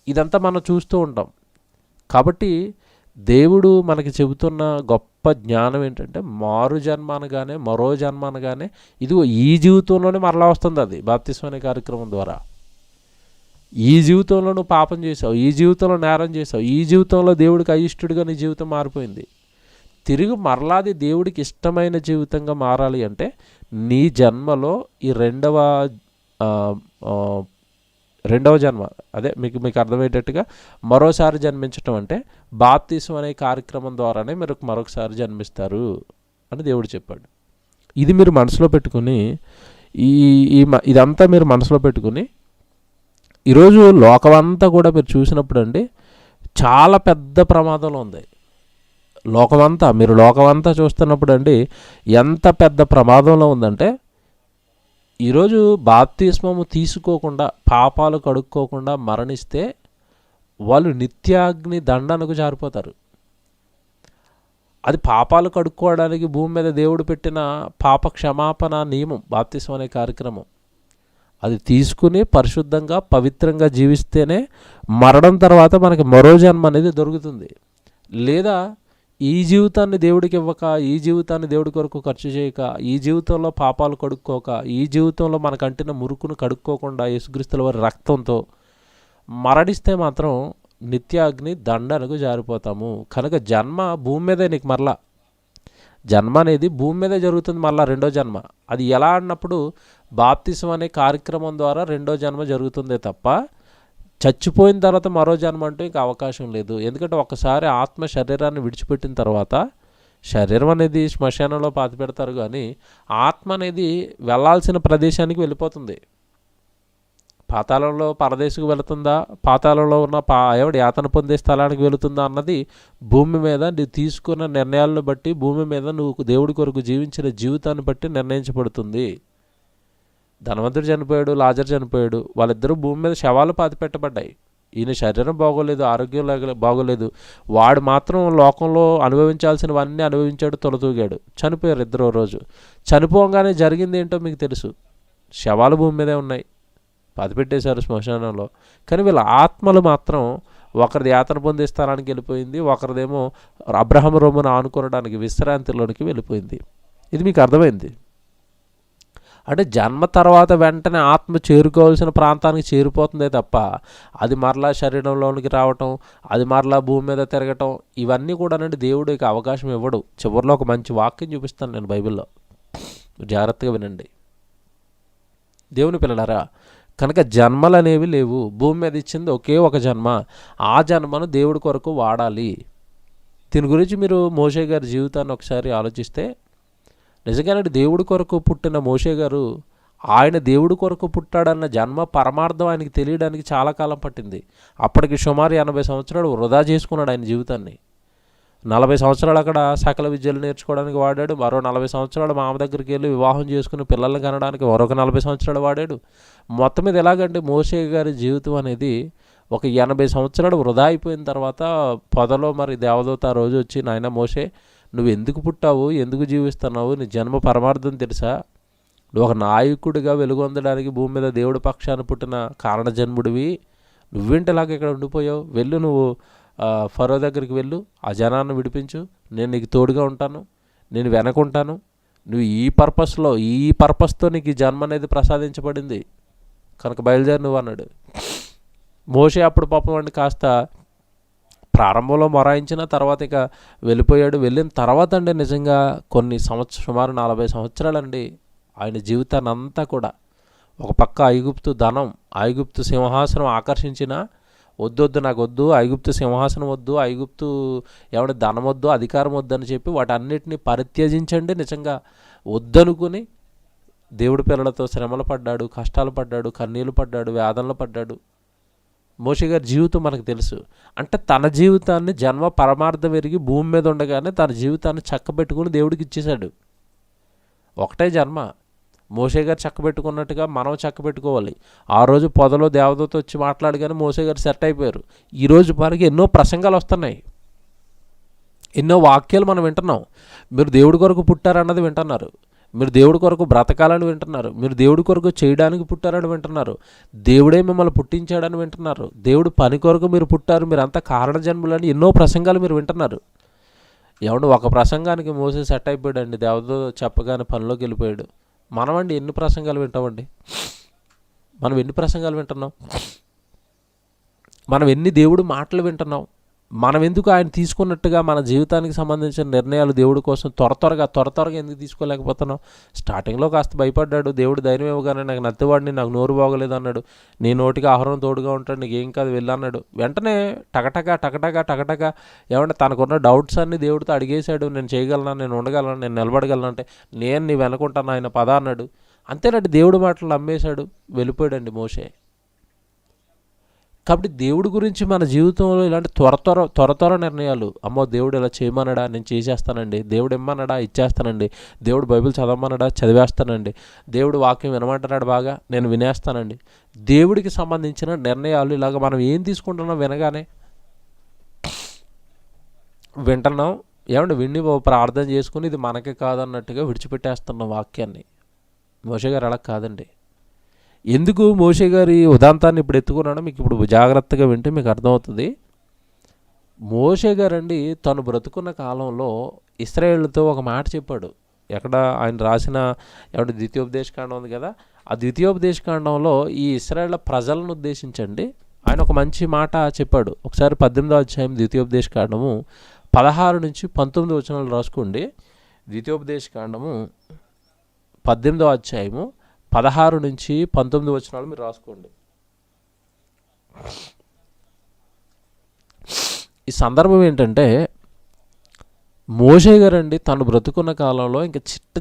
ఇదంతా మనం చూస్తూ ఉంటాం. కాబట్టి దేవుడు మనకి చెబుతున్న గొప్ప జ్ఞానం ఏంటంటే, మారు జన్మ అనగానే, మరో జన్మ అనగానే, ఇదిగో ఈ జీవితంలోనే మరలా వస్తుంది. అది బాప్తిస్మం అనే కార్యక్రమం ద్వారా. ఈ జీవితంలో నువ్వు పాపం చేసావు, ఈ జీవితంలో నేరం చేసావు, ఈ జీవితంలో దేవుడికి అయిష్టుడిగా నీ జీవితం మారిపోయింది. తిరిగి మరలాది దేవుడికి ఇష్టమైన జీవితంగా మారాలి అంటే, నీ జన్మలో ఈ రెండవ జన్మ, అదే మీకు అర్థమయ్యేటట్టుగా మరోసారి జన్మించటం అంటే బాప్తిస్మం అనే కార్యక్రమం ద్వారానే మీరు మరొకసారి జన్మిస్తారు అని దేవుడు చెప్పాడు. ఇది మీరు మనసులో పెట్టుకుని, ఇదంతా మీరు మనసులో పెట్టుకుని, ఈరోజు లోకమంతా కూడా మీరు చూసినప్పుడు అండి చాలా పెద్ద ప్రమాదంలో ఉంది. లోకమంతా చూస్తున్నప్పుడు అండి ఎంత పెద్ద ప్రమాదంలో ఉందంటే, ఈరోజు బాప్తిస్మము తీసుకోకుండా, పాపాలు కడుక్కోకుండా మరణిస్తే వాళ్ళు నిత్యాగ్ని దండనకు జారిపోతారు. అది పాపాలు కడుక్కోవడానికి భూమి మీద దేవుడు పెట్టిన పాప క్షమాపణ నియమం బాప్తిస్మం అనే కార్యక్రమం. అది తీసుకుని పరిశుద్ధంగా, పవిత్రంగా జీవిస్తేనే మరణం తర్వాత మనకి మరో జన్మ అనేది దొరుకుతుంది. లేదా ఈ జీవితాన్ని దేవుడికి ఇవ్వక, ఈ జీవితాన్ని దేవుడి కొరకు ఖర్చు చేయక, ఈ జీవితంలో పాపాలు కడుక్కోక, ఈ జీవితంలో మనకంటిన మురుకును కడుక్కోకుండా యేసుక్రీస్తుల వారి రక్తంతో మరణిస్తే మాత్రం నిత్యాగ్ని దండనకు జారిపోతాము. కనుక జన్మ భూమి మీదే, నీకు మరలా జన్మ అనేది భూమి మీదే జరుగుతుంది, మళ్ళీ రెండో జన్మ. అది ఎలా అన్నప్పుడు బాప్తిసం అనే కార్యక్రమం ద్వారా రెండో జన్మ జరుగుతుందే తప్ప చచ్చిపోయిన తర్వాత మరో జన్మ అంటూ ఇంకా అవకాశం లేదు. ఎందుకంటే ఒకసారి ఆత్మ శరీరాన్ని విడిచిపెట్టిన తర్వాత శరీరం అనేది శ్మశానంలో పాతి పెడతారు, కానీ ఆత్మ అనేది వెళ్ళాల్సిన ప్రదేశానికి వెళ్ళిపోతుంది. పాతాళంలో పరదేశకు వెళుతుందా, పాతాళంలో ఉన్న యాతన పొందే స్థలానికి వెళుతుందా అన్నది భూమి మీద నువ్వు తీసుకున్న నిర్ణయాలను బట్టి, భూమి మీద నువ్వు దేవుడి కొరకు జీవించిన జీవితాన్ని బట్టి నిర్ణయించబడుతుంది. ధనవంతుడు చనిపోయాడు, లాజర్ చనిపోయాడు, వాళ్ళిద్దరూ భూమి మీద శవాలు పాతి పెట్టబడ్డాయి. ఈయన శరీరం బాగోలేదు, ఆరోగ్యం బాగోలేదు, వాడు మాత్రం లోకంలో అనుభవించాల్సినవన్నీ అనుభవించాడు, తొలతూగాడు, చనిపోయారు ఇద్దరు. రోజు చనిపోగానే జరిగింది ఏంటో మీకు తెలుసు. శవాలు భూమి మీదే ఉన్నాయి, పాతిపెట్టేశారు శ్మశానంలో. కానీ వీళ్ళ ఆత్మలు మాత్రం ఒకరిది యాతన పొందే స్థానానికి వెళ్ళిపోయింది, ఒకరిదేమో అబ్రహాము రొమ్మును ఆనుకోవడానికి విశ్రాంతిలోనికి వెళ్ళిపోయింది. ఇది మీకు అర్థమైంది? అంటే జన్మ తర్వాత వెంటనే ఆత్మ చేరుకోవాల్సిన ప్రాంతానికి చేరిపోతుందే తప్ప అది మరలా శరీరంలోనికి రావటం, అది మరలా భూమి మీద తిరగటం, ఇవన్నీ కూడా దేవుడికి అవకాశం ఇవ్వడు. చివరిలో ఒక మంచి వాక్యం చూపిస్తాను నేను బైబిల్లో, జాగ్రత్తగా వినండి దేవుని పిల్లలారా. కనుక జన్మలు అనేవి లేవు, భూమి మీద ఇచ్చింది ఒకే ఒక జన్మ. ఆ జన్మను దేవుడి కొరకు వాడాలి. దీని గురించి మీరు మోషే గారి జీవితాన్ని ఒకసారి ఆలోచిస్తే, నిజంగానే దేవుడి కొరకు పుట్టిన మోషే గారు, ఆయన దేవుడి కొరకు పుట్టాడన్న జన్మ పరమార్థం ఆయనకి తెలియడానికి చాలా కాలం పట్టింది. అప్పటికి సుమారు 80 సంవత్సరాలు వృధా చేసుకున్నాడు ఆయన జీవితాన్ని. 40 సంవత్సరాలు అక్కడ సకల విద్యలు నేర్చుకోవడానికి వాడాడు, మరో 40 సంవత్సరాలు మామ దగ్గరికి వెళ్ళి వివాహం చేసుకుని పిల్లల్ని కనడానికి మరొక 40 సంవత్సరాలు వాడాడు. మొత్తం మీద ఎలాగంటే మోషే గారి జీవితం అనేది ఒక 80 సంవత్సరాలు వృధా అయిపోయిన తర్వాత పొదలో మరి దేవదూత ఆ రోజు వచ్చి, నాయన మోషే, నువ్వు ఎందుకు పుట్టావు, ఎందుకు జీవిస్తున్నావు, నీ జన్మ పరమార్థం తెలుసా, నువ్వు ఒక నాయకుడిగా వెలుగొందడానికి భూమి మీద దేవుడి పక్షాన పుట్టిన కారణ జన్ముడివి, నువ్వేంటిలాగా ఇక్కడ ఉండిపోయావు, వెళ్ళు నువ్వు ఫరో దగ్గరికి వెళ్ళు, ఆ జనాన్ని విడిపించు, నేను నీకు తోడుగా ఉంటాను, నేను వెనకుంటాను, నువ్వు ఈ పర్పస్తో నీకు ఈ జన్మ అనేది ప్రసాదించబడింది, కనుక బయలుదేరి నువ్వు అన్నాడు. మోషే అప్పుడు పాపం అండి కాస్త ప్రారంభంలో మొరాయించిన తర్వాత ఇక వెళ్ళిపోయాడు. వెళ్ళిన తర్వాత అండి నిజంగా కొన్ని సుమారు 40 సంవత్సరాలండి ఆయన జీవితాన్ని అంతా కూడా, ఒక పక్క ఐగుప్తు ధనం, ఐగుప్తు సింహాసనం ఆకర్షించిన, వద్దొద్దు నాకు వద్దు, ఐగుప్తు సింహాసనం వద్దు, ఐగుప్తు ఏమంటే ధనం వద్దు, అధికారం వద్దు అని చెప్పి వాటన్నిటిని పరిత్యజించండి నిజంగా వద్దనుకుని దేవుడి పిల్లలతో శ్రమలు పడ్డాడు, కష్టాలు పడ్డాడు, కన్నీళ్ళు పడ్డాడు, వేదనలు పడ్డాడు. మోషే గారి జీవితం మనకు తెలుసు. అంటే తన జీవితాన్ని జన్మ పరమార్థం ఎరిగి భూమి మీద ఉండగానే తన జీవితాన్ని చక్కబెట్టుకుని దేవుడికి ఇచ్చేశాడు. ఒకటే జన్మ. మోషే గారు చక్కబెట్టుకున్నట్టుగా మనం చక్కబెట్టుకోవాలి. ఆ రోజు పొదలో దేవదూత వచ్చి మాట్లాడగానే మోషే గారు సెట్ అయిపోయారు. ఈరోజు మనకి ఎన్నో ప్రసంగాలు వస్తున్నాయి, ఎన్నో వాక్యాలు మనం వింటున్నాం. మీరు దేవుడి కొరకు పుట్టారన్నది వింటున్నారు, మీరు దేవుడి కొరకు బ్రతకాలని వింటున్నారు, మీరు దేవుడి కొరకు చేయడానికి పుట్టారని వింటున్నారు, దేవుడే మిమ్మల్ని పుట్టించాడని వింటున్నారు, దేవుడు పని కొరకు మీరు పుట్టారు, మీరు అంతా కారణ జన్మలని ఎన్నో ప్రసంగాలు మీరు వింటున్నారు. ఏమంటే ఒక ప్రసంగానికి మోసే సెట్ అయిపోయాడండి, దేవదూత చెప్పగానే పనిలోకి వెళ్ళిపోయాడు. మనమండి ఎన్ని ప్రసంగాలు వింటామండి, మనం ఎన్ని ప్రసంగాలు వింటున్నాం, మనం ఎన్ని దేవుడు మాటలు వింటున్నాం, మనం ఎందుకు ఆయన తీసుకున్నట్టుగా మన జీవితానికి సంబంధించిన నిర్ణయాలు దేవుడి కోసం త్వరగా ఎందుకు తీసుకోలేకపోతున్నాం? స్టార్టింగ్లో కాస్త భయపడ్డాడు, దేవుడు ధైర్యం ఇవ్వగానే నాకు నత్తివాడిని, నాకు నోరు బాగోలేదు అన్నాడు, నీ నోటికి ఆహారం తోడుగా ఉంటాడు, నీకు ఏం కాదు వెళ్ళన్నాడు. వెంటనే టకటక ఏమంటే తనకున్న డౌట్స్ అన్నీ దేవుడితో అడిగేశాడు. నేను చేయగలనా, నేను ఉండగలను, నేను నిలబడగలను అంటే, నేను నీ వెనకుంటాను ఆయన పద అన్నాడు. అంతేనండి, దేవుడి మాటలు నమ్మేశాడు, వెళ్ళిపోయాడండి మోషే. కాబట్టి దేవుడి గురించి మన జీవితంలో ఇలాంటి త్వర నిర్ణయాలు, అమ్మో దేవుడు ఇలా చేయమన్నాడా, నేను చేసేస్తానండి, దేవుడు ఇమ్మన్నాడా ఇచ్చేస్తానండి, దేవుడు బైబిల్ చదవమన్నాడా చదివేస్తానండి, దేవుడు వాక్యం వినమంటున్నాడు బాగా నేను వినేస్తానండి. దేవుడికి సంబంధించిన నిర్ణయాలు ఇలాగ మనం ఏం తీసుకుంటున్నాం, వినగానే వింటున్నాం, ఏమంటే విన్ని ప్రార్థన చేసుకుని ఇది మనకి కాదన్నట్టుగా విడిచిపెట్టేస్తున్నాం వాక్యాన్ని. మోషే గారు అలా కాదండి. ఎందుకు మోషే గారి ఉదాంతాన్ని ఇప్పుడు ఎత్తుకున్నాడో మీకు ఇప్పుడు జాగ్రత్తగా వింటే మీకు అర్థమవుతుంది. మోషే గారండి తను బ్రతుకున్న కాలంలో ఇశ్రాయేలుతో ఒక మాట చెప్పాడు. ఎక్కడ ఆయన రాసిన ఏమంటే ద్వితీయోపదేశకాండం ఉంది కదా, ఆ ద్వితీయోపదేశకాండంలో ఈ ఇశ్రాయేల్ ప్రజలను ఉద్దేశించండి ఆయన ఒక మంచి మాట చెప్పాడు. ఒకసారి 18వ అధ్యాయం ద్వితీయోపదేశ కాండము 16 నుంచి 19 వచనాలు రాసుకోండి. ద్వితీయోపదేశ కాండము 18వ అధ్యాయము 16 నుంచి 19 వచనాలు మీరు రాసుకోండి. ఈ సందర్భం ఏంటంటే, మోషే గారండి తను బ్రతుకున్న కాలంలో ఇంకా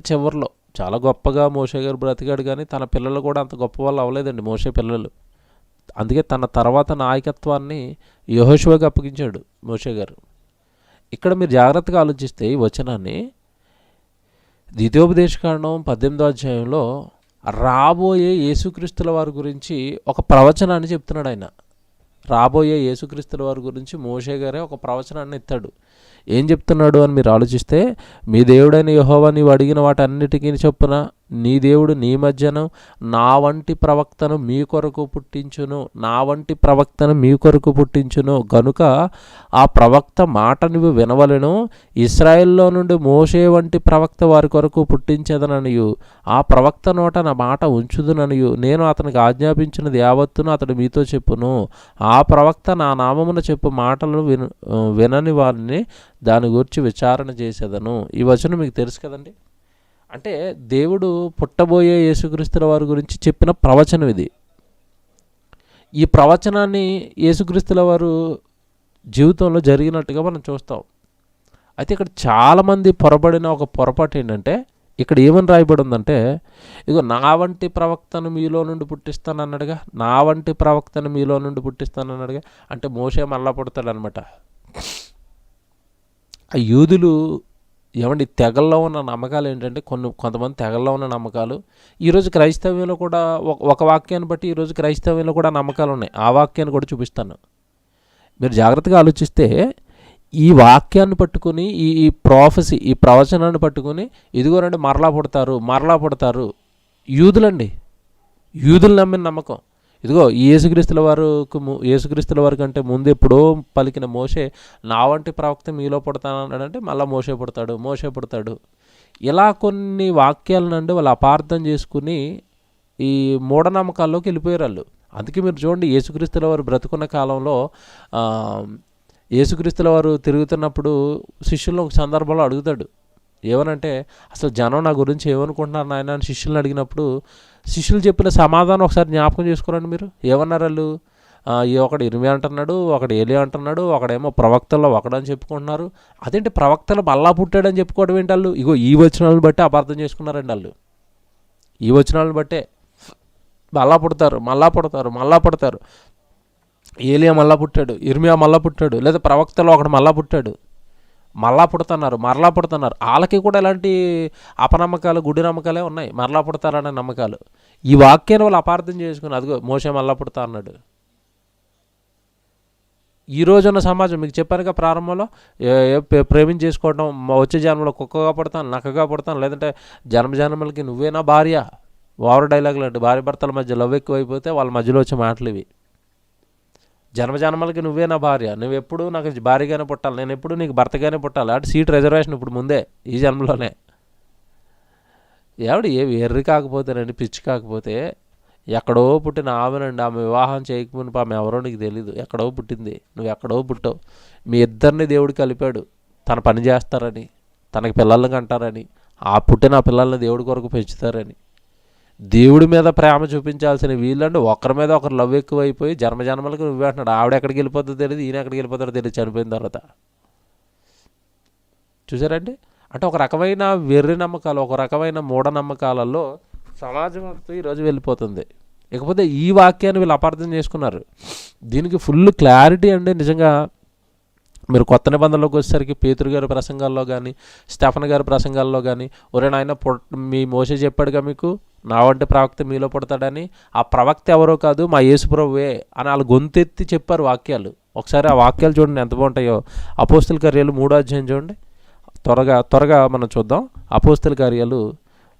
చివరిలో చాలా గొప్పగా మోషే గారు బ్రతికాడు, కానీ తన పిల్లలు కూడా అంత గొప్ప వాళ్ళు అవ్వలేదండి మోషే పిల్లలు. అందుకే తన తర్వాత నాయకత్వాన్ని యెహోషువకి అప్పగించాడు మోషే గారు. ఇక్కడ మీరు జాగ్రత్తగా ఆలోచిస్తే ఈ వచనాన్ని ద్వితీయోపదేశకాండం 18వ అధ్యాయంలో రాబోయే యేసుక్రీస్తుల వారి గురించి ఒక ప్రవచనాన్ని చెప్తున్నాడు ఆయన. రాబోయే యేసుక్రీస్తుల వారి గురించి మోషే గారే ఒక ప్రవచనాన్ని ఎత్తాడు. ఏం చెప్తున్నాడు అని మీరు ఆలోచిస్తే, మీ దేవుడైన యెహోవా నీవు అడిగిన వాటన్నిటికీ చొప్పున నీ దేవుడు నీ మధ్యను నా వంటి ప్రవక్తను మీ కొరకు పుట్టించును గనుక ఆ ప్రవక్త మాట నువ్వు వినవలెను. ఇశ్రాయేల్లో నుండి మోషే వంటి ప్రవక్త వారి కొరకు పుట్టించేదననియు ఆ ప్రవక్త నోట నా మాట ఉంచుదుననియు నేను అతనికి ఆజ్ఞాపించినది యావత్తును అతడు మీతో చెప్పును. ఆ ప్రవక్త నా నామమున చెప్పు మాటలను వినని వారిని దాని గురించి విచారణ చేసేదను. ఈ వచనం మీకు తెలుసు కదండి. అంటే దేవుడు పుట్టబోయే యేసుక్రీస్తుల వారి గురించి చెప్పిన ప్రవచనం ఇది. ఈ ప్రవచనాన్ని యేసుక్రీస్తుల వారు జీవితంలో జరిగినట్టుగా మనం చూస్తాం. అయితే ఇక్కడ చాలామంది పొరబడిన ఒక పొరపాటు ఏంటంటే, ఇక్కడ ఏమని రాయబడి ఉందంటే, ఇగో నా వంటి ప్రవక్తను మీలో నుండి పుట్టిస్తానన్నాడుగా, నా వంటి ప్రవక్తను మీలో నుండి పుట్టిస్తానన్నాడుగా. అంటే మోషే మళ్ళా పుడతాడనమాట. ఆ యూదులు ఏమండి తెగల్లో ఉన్న నమ్మకాలు ఏంటంటే, కొంతమంది తెగల్లో ఉన్న నమ్మకాలు ఈరోజు క్రైస్తవ్యంలో కూడా ఒక వాక్యాన్ని బట్టి ఈరోజు క్రైస్తవ్యంలో కూడా నమ్మకాలు ఉన్నాయి. ఆ వాక్యాన్ని కూడా చూపిస్తాను. మీరు జాగ్రత్తగా ఆలోచిస్తే ఈ వాక్యాన్ని పట్టుకుని ఈ ప్రాఫెసీ ఈ ప్రవచనాన్ని పట్టుకుని ఇదిగోనండి మరలా పుడతారు యూదులు నమ్మిన నమ్మకం. ఇదిగో ఈ యేసుక్రీస్తుల వారి కంటే ముందు ఎప్పుడో పలికిన మోషే నా వంటి ప్రవక్త మీలో పుడతానంటే మళ్ళీ మోషే పుడతాడు. ఇలా కొన్ని వాక్యాలనండి వాళ్ళు అపార్థం చేసుకుని ఈ మూఢనమ్మకాల్లోకి వెళ్ళిపోయారు వాళ్ళు. అందుకే మీరు చూడండి, యేసుక్రీస్తుల వారు బ్రతుకున్న కాలంలో యేసుక్రీస్తుల వారు తిరుగుతున్నప్పుడు శిష్యులను ఒక సందర్భంలో అడుగుతాడు. ఏమనంటే, అసలు జనం నా గురించి ఏమనుకుంటున్నారు నాయన అని శిష్యులను అడిగినప్పుడు శిష్యులు చెప్పిన సమాధానం ఒకసారి జ్ఞాపకం చేసుకోరండి మీరు. ఏమన్నారు వాళ్ళు? ఒకడు ఇర్మియా అంటున్నాడు, ఒకడు ఏలియా అంటున్నాడు, ఒకడేమో ప్రవక్తల్లో ఒకడని చెప్పుకుంటున్నారు. అదేంటి ప్రవక్తలు మళ్ళా పుట్టాడని చెప్పుకోవడం ఏంటి వాళ్ళు? ఇగో ఈ వచనాలను బట్టి అపార్థం చేసుకున్నారండి వాళ్ళు. ఈ వచనాలను బట్టే మళ్ళా పుడతారు. ఏలియా మళ్ళా పుట్టాడు, ఇర్మియా మళ్ళా పుట్టాడు, లేదా ప్రవక్తలో ఒకడు మళ్ళా పుట్టాడు, మరలా పుడుతున్నారు. వాళ్ళకి కూడా ఇలాంటి అపనమ్మకాలు గుడి నమ్మకాలే ఉన్నాయి, మరలా పుడతారనే నమ్మకాలు. ఈ వాక్యాన్ని వాళ్ళు అపార్థం చేసుకుని అదిగో మోషే మళ్ళా పుడతా అన్నాడు. ఈ రోజున్న సమాజం మీకు చెప్పానుగా ప్రారంభంలో, ప్రేమించి చేసుకోవడం, వచ్చే జన్మలో కుక్కగా పుడతాను, నక్కగా పుడతాను, లేదంటే జన్మలకి నువ్వేనా భార్య, ఓవర్ డైలాగులు అంటే భార్య భర్తల మధ్య లవ్ ఎక్కువైపోతే వాళ్ళ మధ్యలో వచ్చే మాటలు ఇవి. జన్మలకి నువ్వే నా భార్య, నువ్వు ఎప్పుడు నాకు భార్యగానే పుట్టాలి, నేను ఎప్పుడు నీకు భర్తగానే పుట్టాలి. అంటే సీట్ రిజర్వేషన్ ఇప్పుడు ముందే ఈ జన్మలోనే. ఎర్రి కాకపోతేనండి, పిచ్చి కాకపోతే ఎక్కడో పుట్టిన ఆమెనండి. ఆమె వివాహం చేయకపోయిన ఆమె ఎవరో నీకు తెలీదు, ఎక్కడో పుట్టింది, నువ్వు ఎక్కడో పుట్టావు. మీ ఇద్దరిని దేవుడు కలిపాడు తన పని చేస్తారని, తనకి పిల్లల్ని కంటారని, ఆ పుట్టిన ఆ పిల్లల్ని దేవుడి కొరకు పెంచుతారని. దేవుడి మీద ప్రేమ చూపించాల్సిన వీళ్ళంటే ఒకరి మీద ఒకరు లవ్ ఎక్కువైపోయి జన్మలకి నువ్వే అంటున్నాడు. ఆవిడ ఎక్కడికి వెళ్ళిపోతుందో తెలియదు, ఈయన ఎక్కడికి వెళ్ళిపోతాడో తెలియదు చనిపోయిన తర్వాత. చూసారండి? అంటే ఒక రకమైన వెర్రి నమ్మకాలు, ఒక రకమైన మూఢనమ్మకాలలో సమాజం అంతా ఈరోజు వెళ్ళిపోతుంది. ఇకపోతే ఈ వాక్యాన్ని వీళ్ళు అపార్థం చేసుకున్నారు. దీనికి ఫుల్ క్లారిటీ అండి. నిజంగా మీరు కొత్త నిబంధనలోకి వచ్చేసరికి పేతురు గారి ప్రసంగాల్లో కానీ, స్టెఫన్ గారి ప్రసంగాల్లో కానీ, ఒరే నాయన మీ మోషే చెప్పాడుగా మీకు నా వంటి ప్రవక్త మీలో పుడతాడని, ఆ ప్రవక్త ఎవరో కాదు మా యేసుప్రభువే అని వాళ్ళు గొంతెత్తి చెప్పారు వాక్యాలు. ఒకసారి ఆ వాక్యాలు చూడండి ఎంత బాగుంటాయో. అపోస్తల కార్యాలు 3వ అధ్యాయం చూడండి. త్వరగా మనం చూద్దాం. అపోస్తల కార్యాలు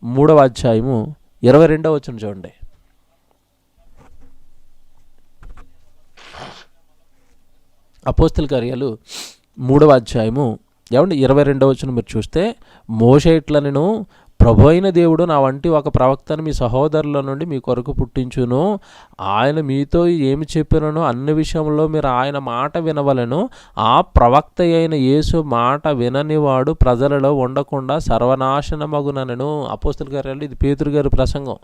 3వ అధ్యాయము 22వ వచనం చూడండి. అపోస్తల కార్యాలు 3వ అధ్యాయము 22వ వచనం మీరు చూస్తే, మోషే ఇట్లా నేను ప్రభు అయిన దేవుడు నా వంటి ఒక ప్రవక్తను మీ సహోదరుల నుండి మీ కొరకు పుట్టించును, ఆయన మీతో ఏమి చెప్పినను అన్ని విషయంలో మీరు ఆయన మాట వినవలెను. ఆ ప్రవక్త అయిన యేసు మాట విననివాడు ప్రజలలో ఉండకుండా సర్వనాశనమగుననెను. అపోస్తలుల కార్యాలు ఇది పేతురు గారి ప్రసంగం.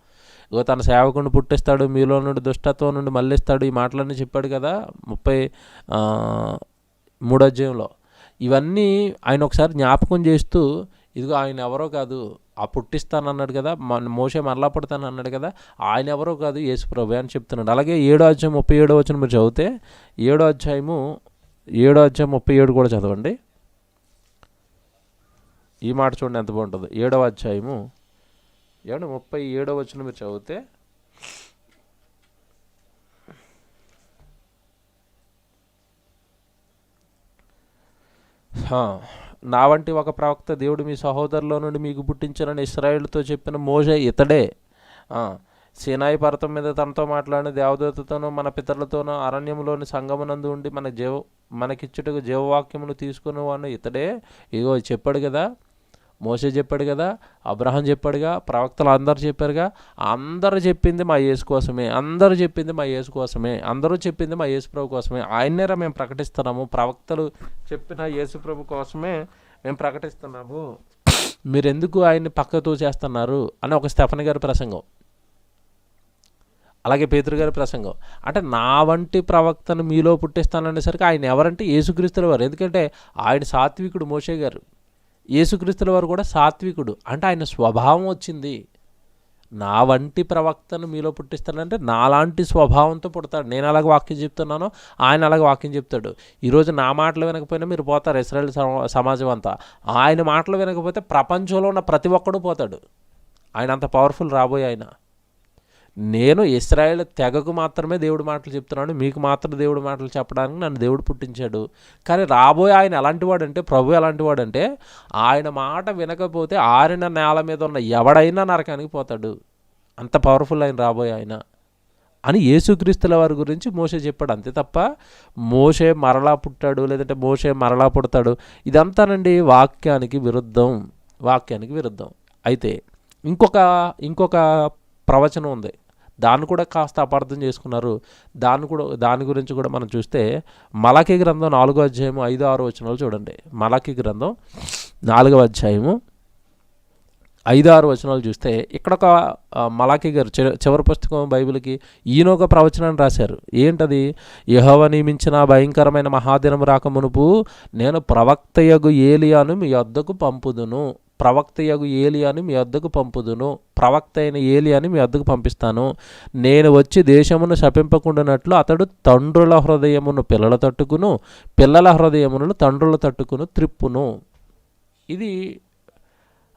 ఇగో తన సేవకుని పుట్టిస్తాడు, మీలో నుండి దుష్టత్వం నుండి మళ్ళిస్తాడు, ఈ మాటలన్నీ చెప్పాడు కదా 33వ అధ్యాయంలో. ఇవన్నీ ఆయన ఒకసారి జ్ఞాపకం చేస్తూ, ఇదిగో ఆయన ఎవరో కాదు, ఆ పుట్టిస్తాను అన్నాడు కదా, మోషే మరలా పుడతాను అన్నాడు కదా, ఆయన ఎవరో కాదు యేసు ప్రభువే అని చెప్తున్నాడు. అలాగే 7వ అధ్యాయం 37వ వచనం మీరు చదివితే, 7వ అధ్యాయం 37 కూడా చదవండి. ఈ మాట చూడండి ఎంత బాగుంటుందో. 7వ అధ్యాయము 37వ వచనం మీరు చదివితే, నా వంటి ఒక ప్రవక్త దేవుడు మీ సహోదరులో నుండి మీకు పుట్టించానని ఇశ్రాయేలుతో చెప్పిన మోషే ఇతడే. సీనాయి పర్వతం మీద తనతో మాట్లాడిన దేవదూతతోనూ మన పితరులతోనూ అరణ్యంలోని సంగమునందు ఉండి మనకిచ్చుటకు జీవవాక్యమును తీసుకుని వాడు ఇతడే. ఇగో చెప్పాడు కదా, మోషే చెప్పాడు కదా, అబ్రహాం చెప్పాడుగా, ప్రవక్తలు అందరూ చెప్పారుగా. అందరూ చెప్పింది మా యేసు కోసమే, అందరూ చెప్పింది మా యేసు కోసమే, అందరూ చెప్పింది మా యేసు ప్రభు కోసమే. ఆయన్నేరా మేము ప్రకటిస్తున్నాము, ప్రవక్తలు చెప్పిన యేసు ప్రభు కోసమే మేము ప్రకటిస్తున్నాము, మీరెందుకు ఆయన్ని పక్కతో చేస్తున్నారు అని ఒక స్టెఫన్ గారి ప్రసంగం. అలాగే పేతురు గారి ప్రసంగం. అంటే నా వంటి ప్రవక్తను మీలో పుట్టిస్తాననేసరికి ఆయన ఎవరంటే యేసుక్రీస్తుల వారు. ఎందుకంటే ఆయన సాత్వికుడు. మోషే గారు యేసుక్రీస్తుల వారు కూడా సాత్వికుడు. అంటే ఆయన స్వభావం వచ్చింది. నా వంటి ప్రవక్తను మీలో పుట్టిస్తానంటే నాలాంటి స్వభావంతో పుడతాడు. నేను అలాగ వాక్యం చెప్తున్నానో ఆయన అలాగ వాక్యం చెప్తాడు. ఈరోజు నా మాటలు వినకపోయినా మీరు పోతారు, ఇశ్రాయేల్ సమాజం అంతా. ఆయన మాటలు వినకపోతే ప్రపంచంలో ఉన్న ప్రతి ఒక్కడు పోతాడు. ఆయన అంత పవర్ఫుల్ రాబోయే ఆయన. నేను ఇశ్రాయేల్ తెగకు మాత్రమే దేవుడి మాటలు చెప్తున్నాను, మీకు మాత్రం దేవుడి మాటలు చెప్పడానికి నన్ను దేవుడు పుట్టించాడు. కానీ రాబోయే ఆయన ఎలాంటి వాడంటే, ప్రభు ఎలాంటి వాడంటే, ఆయన మాట వినకపోతే ఆరిన నేల మీద ఉన్న ఎవడైనా నరకానికి పోతాడు. అంత పవర్ఫుల్ ఆయన రాబోయే ఆయన అని యేసుక్రీస్తుల వారి గురించి మోషే చెప్పాడు. అంతే తప్ప మోషే మరలా పుట్టాడు లేదంటే మోషే మరలా పుడతాడు ఇదంతానండి వాక్యానికి విరుద్ధం. అయితే ఇంకొక ప్రవచనం ఉంది, దాన్ని కూడా కాస్త అపార్థం చేసుకున్నారు. దాని గురించి కూడా మనం చూస్తే మలాకీ గ్రంథం 4వ అధ్యాయము 5-6 వచనాలు చూడండి. మలాకీ గ్రంథం 4వ అధ్యాయము 5-6 వచనాలు చూస్తే ఇక్కడ ఒక మలాకీ గారు చివరి పుస్తకం బైబిల్కి ఈయన ఒక ప్రవచనాన్ని రాశారు. ఏంటది? యెహోవా నియమించిన భయంకరమైన మహాదినం రాక మునుపు నేను ప్రవక్తయగు ఏలియాను మీ వద్దకు పంపుదును. ప్రవక్త అయిన ఏలియాని మీ వద్దకు పంపిస్తాను. నేను వచ్చి దేశమును శపింపకుండానట్లు అతడు తండ్రుల హృదయమును పిల్లల తట్టుకును, పిల్లల హృదయమును తండ్రుల తట్టుకును త్రిప్పును. ఇది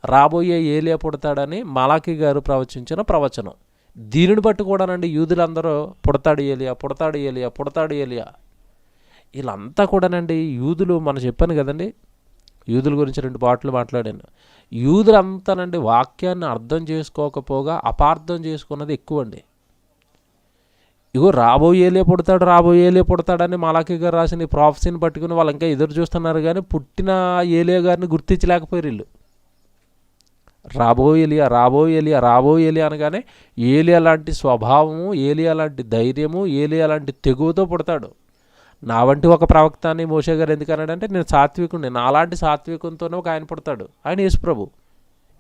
రాబోయే ఏలియా పుడతాడని మలాకీ గారు ప్రవచించిన ప్రవచనం. దీనిని బట్టి కూడానండి యూదులందరూ పుడతాడు ఏలియా వీళ్ళంతా కూడానండి యూదులు. మనం చెప్పాను కదండి, యూదుల గురించి 2 పాటలు మాట్లాడాను. యూదులంతానండి వాక్యాన్ని అర్థం చేసుకోకపోగా అపార్థం చేసుకున్నది ఎక్కువ అండి. ఇగో రాబోయే ఏలియా పుడతాడని మలాకీ గారు రాసిన ఈ ప్రాఫెసీని పట్టుకుని వాళ్ళు ఇంకా ఎదురు చూస్తున్నారు, కానీ పుట్టిన ఏలియా గారిని గుర్తించలేకపోయారు వీళ్ళు. రాబోయే ఏలియా అనగానే ఏలియా లాంటి స్వభావము, ఏలియా లాంటి ధైర్యము, ఏలియా లాంటి తెగువతో పుడతాడు. నా వంటి ఒక ప్రవక్త అని మోషే గారు ఎందుకన్నాడంటే, నేను సాత్వికుడిని, నాలాంటి సాత్వికంతోనే ఒక ఆయన పుడతాడు. ఆయన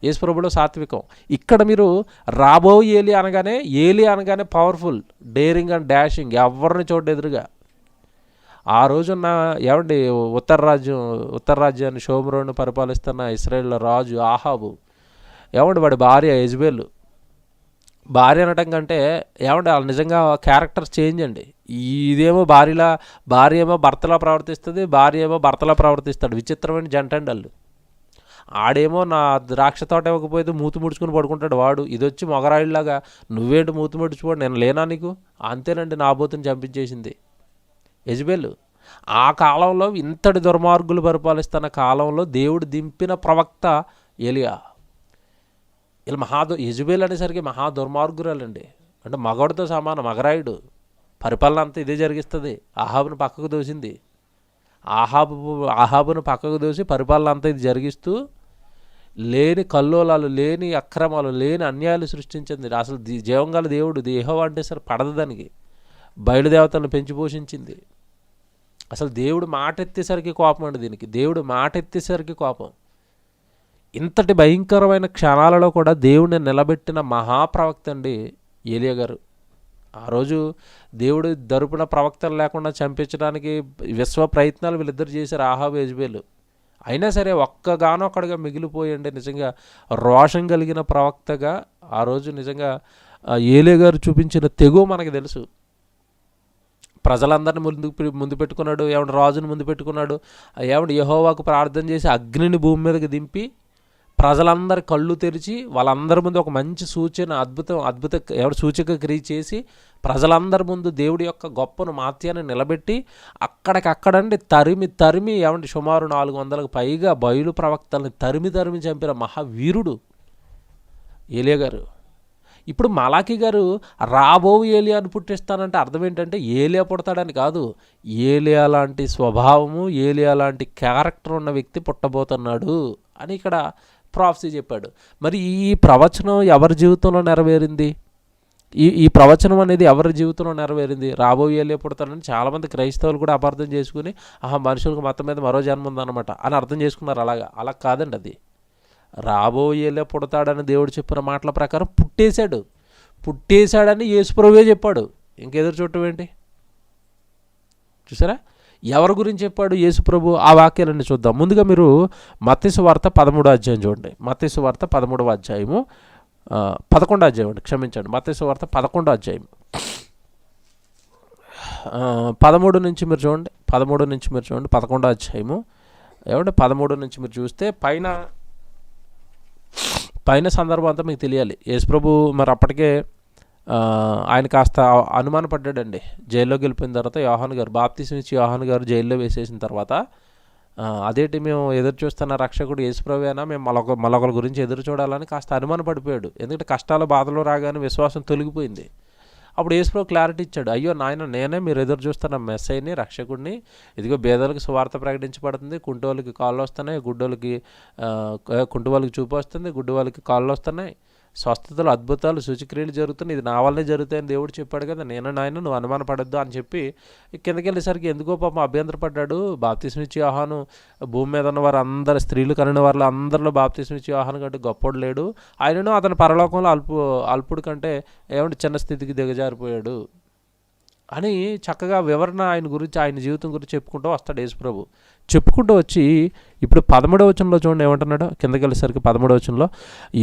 యేసుప్రభులో సాత్వికం. ఇక్కడ మీరు రాబోయే ఏలియా అనగానే పవర్ఫుల్, డేరింగ్ అండ్ డాషింగ్, ఎవరిని చూడ ఎదురుగా. ఆ రోజున్న ఏమండి ఉత్తర రాజ్యాన్ని షోమ్రోను పరిపాలిస్తున్న ఇశ్రాయేల్ రాజు ఆహాబు, ఏమండి వాడి భార్య యెజబెలు. భార్య అనటం కంటే ఏమంటే వాళ్ళు నిజంగా క్యారెక్టర్స్ చేంజ్ అండి. ఇదేమో భార్య ఏమో భర్తలా ప్రవర్తిస్తుంది, భార్య ఏమో భర్తలా ప్రవర్తిస్తాడు. విచిత్రమైన జంట అండి వాళ్ళు. ఆడేమో నా ద్రాక్ష తోట ఇవ్వకపోతే మూతి ముడుచుకుని పడుకుంటాడు వాడు. ఇది వచ్చి మొగరాయిలాగా నువ్వేంటి మూతి ముడుచుకోడు, నేను లేనా నీకు, అంతేనండి నాబోతుని చంపించేసింది యెజబెలు. ఆ కాలంలో ఇంతటి దుర్మార్గులు పరిపాలిస్తున్న కాలంలో దేవుడు దింపిన ప్రవక్త ఏలియా. యెజబెల్ అనేసరికి మహా దుర్మార్గురాలండి. అంటే మగవాడితో సమానం, మగరాయుడు. పరిపాలన అంతా ఇదే జరిగిస్తుంది. ఆహాబును పక్కకు దోసింది. ఆహాబును పక్కకు దోసి పరిపాలన అంతా ఇది జరిగిస్తూ లేని కల్లోలాలు, లేని అక్రమాలు, లేని అన్యాయాలు సృష్టించింది. అసలు జీవంగల దేవుడు యెహోవా అంటే సరే పడదు దానికి. బయలుదేవతలను పెంచి పోషించింది. అసలు దేవుడు మాట ఎత్తేసరికి కోపం అండి దీనికి. దేవుడు మాట ఎత్తేసరికి కోపం. ఇంతటి భయంకరమైన క్షణాలలో కూడా దేవుడిని నిలబెట్టిన మహాప్రవక్త అండి ఏలియా గారు. ఆ రోజు దేవుడు దరుపున ప్రవక్తలు లేకుండా చంపించడానికి విశ్వ ప్రయత్నాలు వీళ్ళిద్దరు చేశారు, ఆహాబు యెజెబెలు. అయినా సరే ఒక్కగానొక్కడిగా మిగిలిపోయండి నిజంగా రోషం కలిగిన ప్రవక్తగా ఆ రోజు నిజంగా ఏలియా గారు చూపించిన తెగువ మనకు తెలుసు. ప్రజలందరినీ ముందు పెట్టుకున్నాడు, ఏమంటే రాజుని ముందు పెట్టుకున్నాడు, ఏమంటే యెహోవాకు ప్రార్థన చేసి అగ్నిని భూమి మీదకి దింపి ప్రజలందరి కళ్ళు తెరిచి వాళ్ళందరి ముందు ఒక మంచి సూచన అద్భుత సూచక క్రియ చేసి ప్రజలందరి ముందు దేవుడి యొక్క గొప్పను మాత్యాన్ని నిలబెట్టి అక్కడికక్కడండి తరిమి ఏమంటే సుమారు 400కు పైగా బయలు ప్రవక్తల్ని తరిమి చంపిన మహావీరుడు ఏలియా గారు. ఇప్పుడు మలాకి గారు రాబో ఏలియాను పుట్టిస్తానంటే అర్థం ఏంటంటే ఏలియా పుడతాడని కాదు, ఏలియా లాంటి స్వభావము, ఏలియా లాంటి క్యారెక్టర్ ఉన్న వ్యక్తి పుట్టబోతున్నాడు అని ఇక్కడ ప్రాఫెసీ చెప్పాడు. మరి ఈ ప్రవచనం ఎవరి జీవితంలో నెరవేరింది? ఈ ప్రవచనం అనేది ఎవరి జీవితంలో నెరవేరింది? రాబోయే ఏలియా పుడతాడని చాలామంది క్రైస్తవులు కూడా అపార్థం చేసుకుని మనుషులకు మొత్తం మీద మరో జన్మ ఉందన్నమాట అని అర్థం చేసుకున్నారు. అలా కాదండి. అది రాబోయేలే పుడతాడని దేవుడు చెప్పిన మాటల ప్రకారం పుట్టేశాడని యేసుప్రభువే చెప్పాడు. ఇంకెదురు చూడటం ఏంటి? చూసారా ఎవరి గురించి చెప్పాడు యేసుప్రభు? ఆ వాక్యాలన్నీ చూద్దాం. ముందుగా మీరు మత్తయి సువార్త 13వ అధ్యాయం చూడండి. మత్తయి సువార్త 13వ అధ్యాయము 11వ అధ్యాయం అండి, క్షమించండి. మత్తయి సువార్త 11వ అధ్యాయం 13 నుంచి మీరు చూడండి. 11వ అధ్యాయము ఏమంటే 13 నుంచి మీరు చూస్తే పైన సందర్భం అంతా మీకు తెలియాలి. యేసుప్రభు మరి అప్పటికే ఆయన కాస్త అనుమానపడ్డాడండి. జైల్లోకి వెళ్ళిపోయిన తర్వాత యోహాను గారు బాప్తిసం ఇచ్చి యోహాను గారు జైల్లో వేసేసిన తర్వాత అదేంటి మేము ఎదురు చూస్తున్న రక్షకుడు యేసుప్రభువేనా, మేము మరొకరి గురించి ఎదురు చూడాలని కాస్త అనుమానపడిపోయాడు. ఎందుకంటే కష్టాలు బాధలు రాగానే విశ్వాసం తొలగిపోయింది. అప్పుడు యేసుప్రభు క్లారిటీ ఇచ్చాడు. అయ్యో నాయన, నేనే మీరు ఎదురు చూస్తున్న మెస్సైని, రక్షకుడిని. ఇదిగో బేదలకు సువార్త ప్రకటించబడుతుంది, కుంటోళ్ళకి కాళ్ళు వస్తున్నాయి, కుంటి వాళ్ళకి చూపు వస్తుంది, గుడ్డి వాళ్ళకి కాళ్ళు వస్తున్నాయి, స్వస్థతలు అద్భుతాలు సూచక్రియలు జరుగుతున్నాయి, ఇది నా వల్లనే జరుగుతాయని దేవుడు చెప్పాడు కదా, నేను నాయన నువ్వు అనుమానపడద్దు అని చెప్పి కిందకి వెళ్ళేసరికి ఎందుకో పాపం అభ్యంతరపడ్డాడు. బాప్తిసం ఇచ్చి యోహాను భూమి మీద ఉన్న వారు అందరు స్త్రీలు కనిన వారు అందరిలో బాప్తిసం ఇచ్చి యోహాను కంటే గొప్పోడు లేడు, ఆయనను అతని పరలోకంలో అల్పుడు కంటే ఏమంటే చిన్న స్థితికి దిగజారిపోయాడు అని చక్కగా వివరణ ఆయన గురించి, ఆయన జీవితం గురించి చెప్పుకుంటూ వస్తాడు యేసుప్రభు. చెప్పుకుంటూ వచ్చి ఇప్పుడు 13వ వచనంలో చూడండి ఏమంటున్నాడు. కిందకి వెళ్ళేసరికి 13వ వచనంలో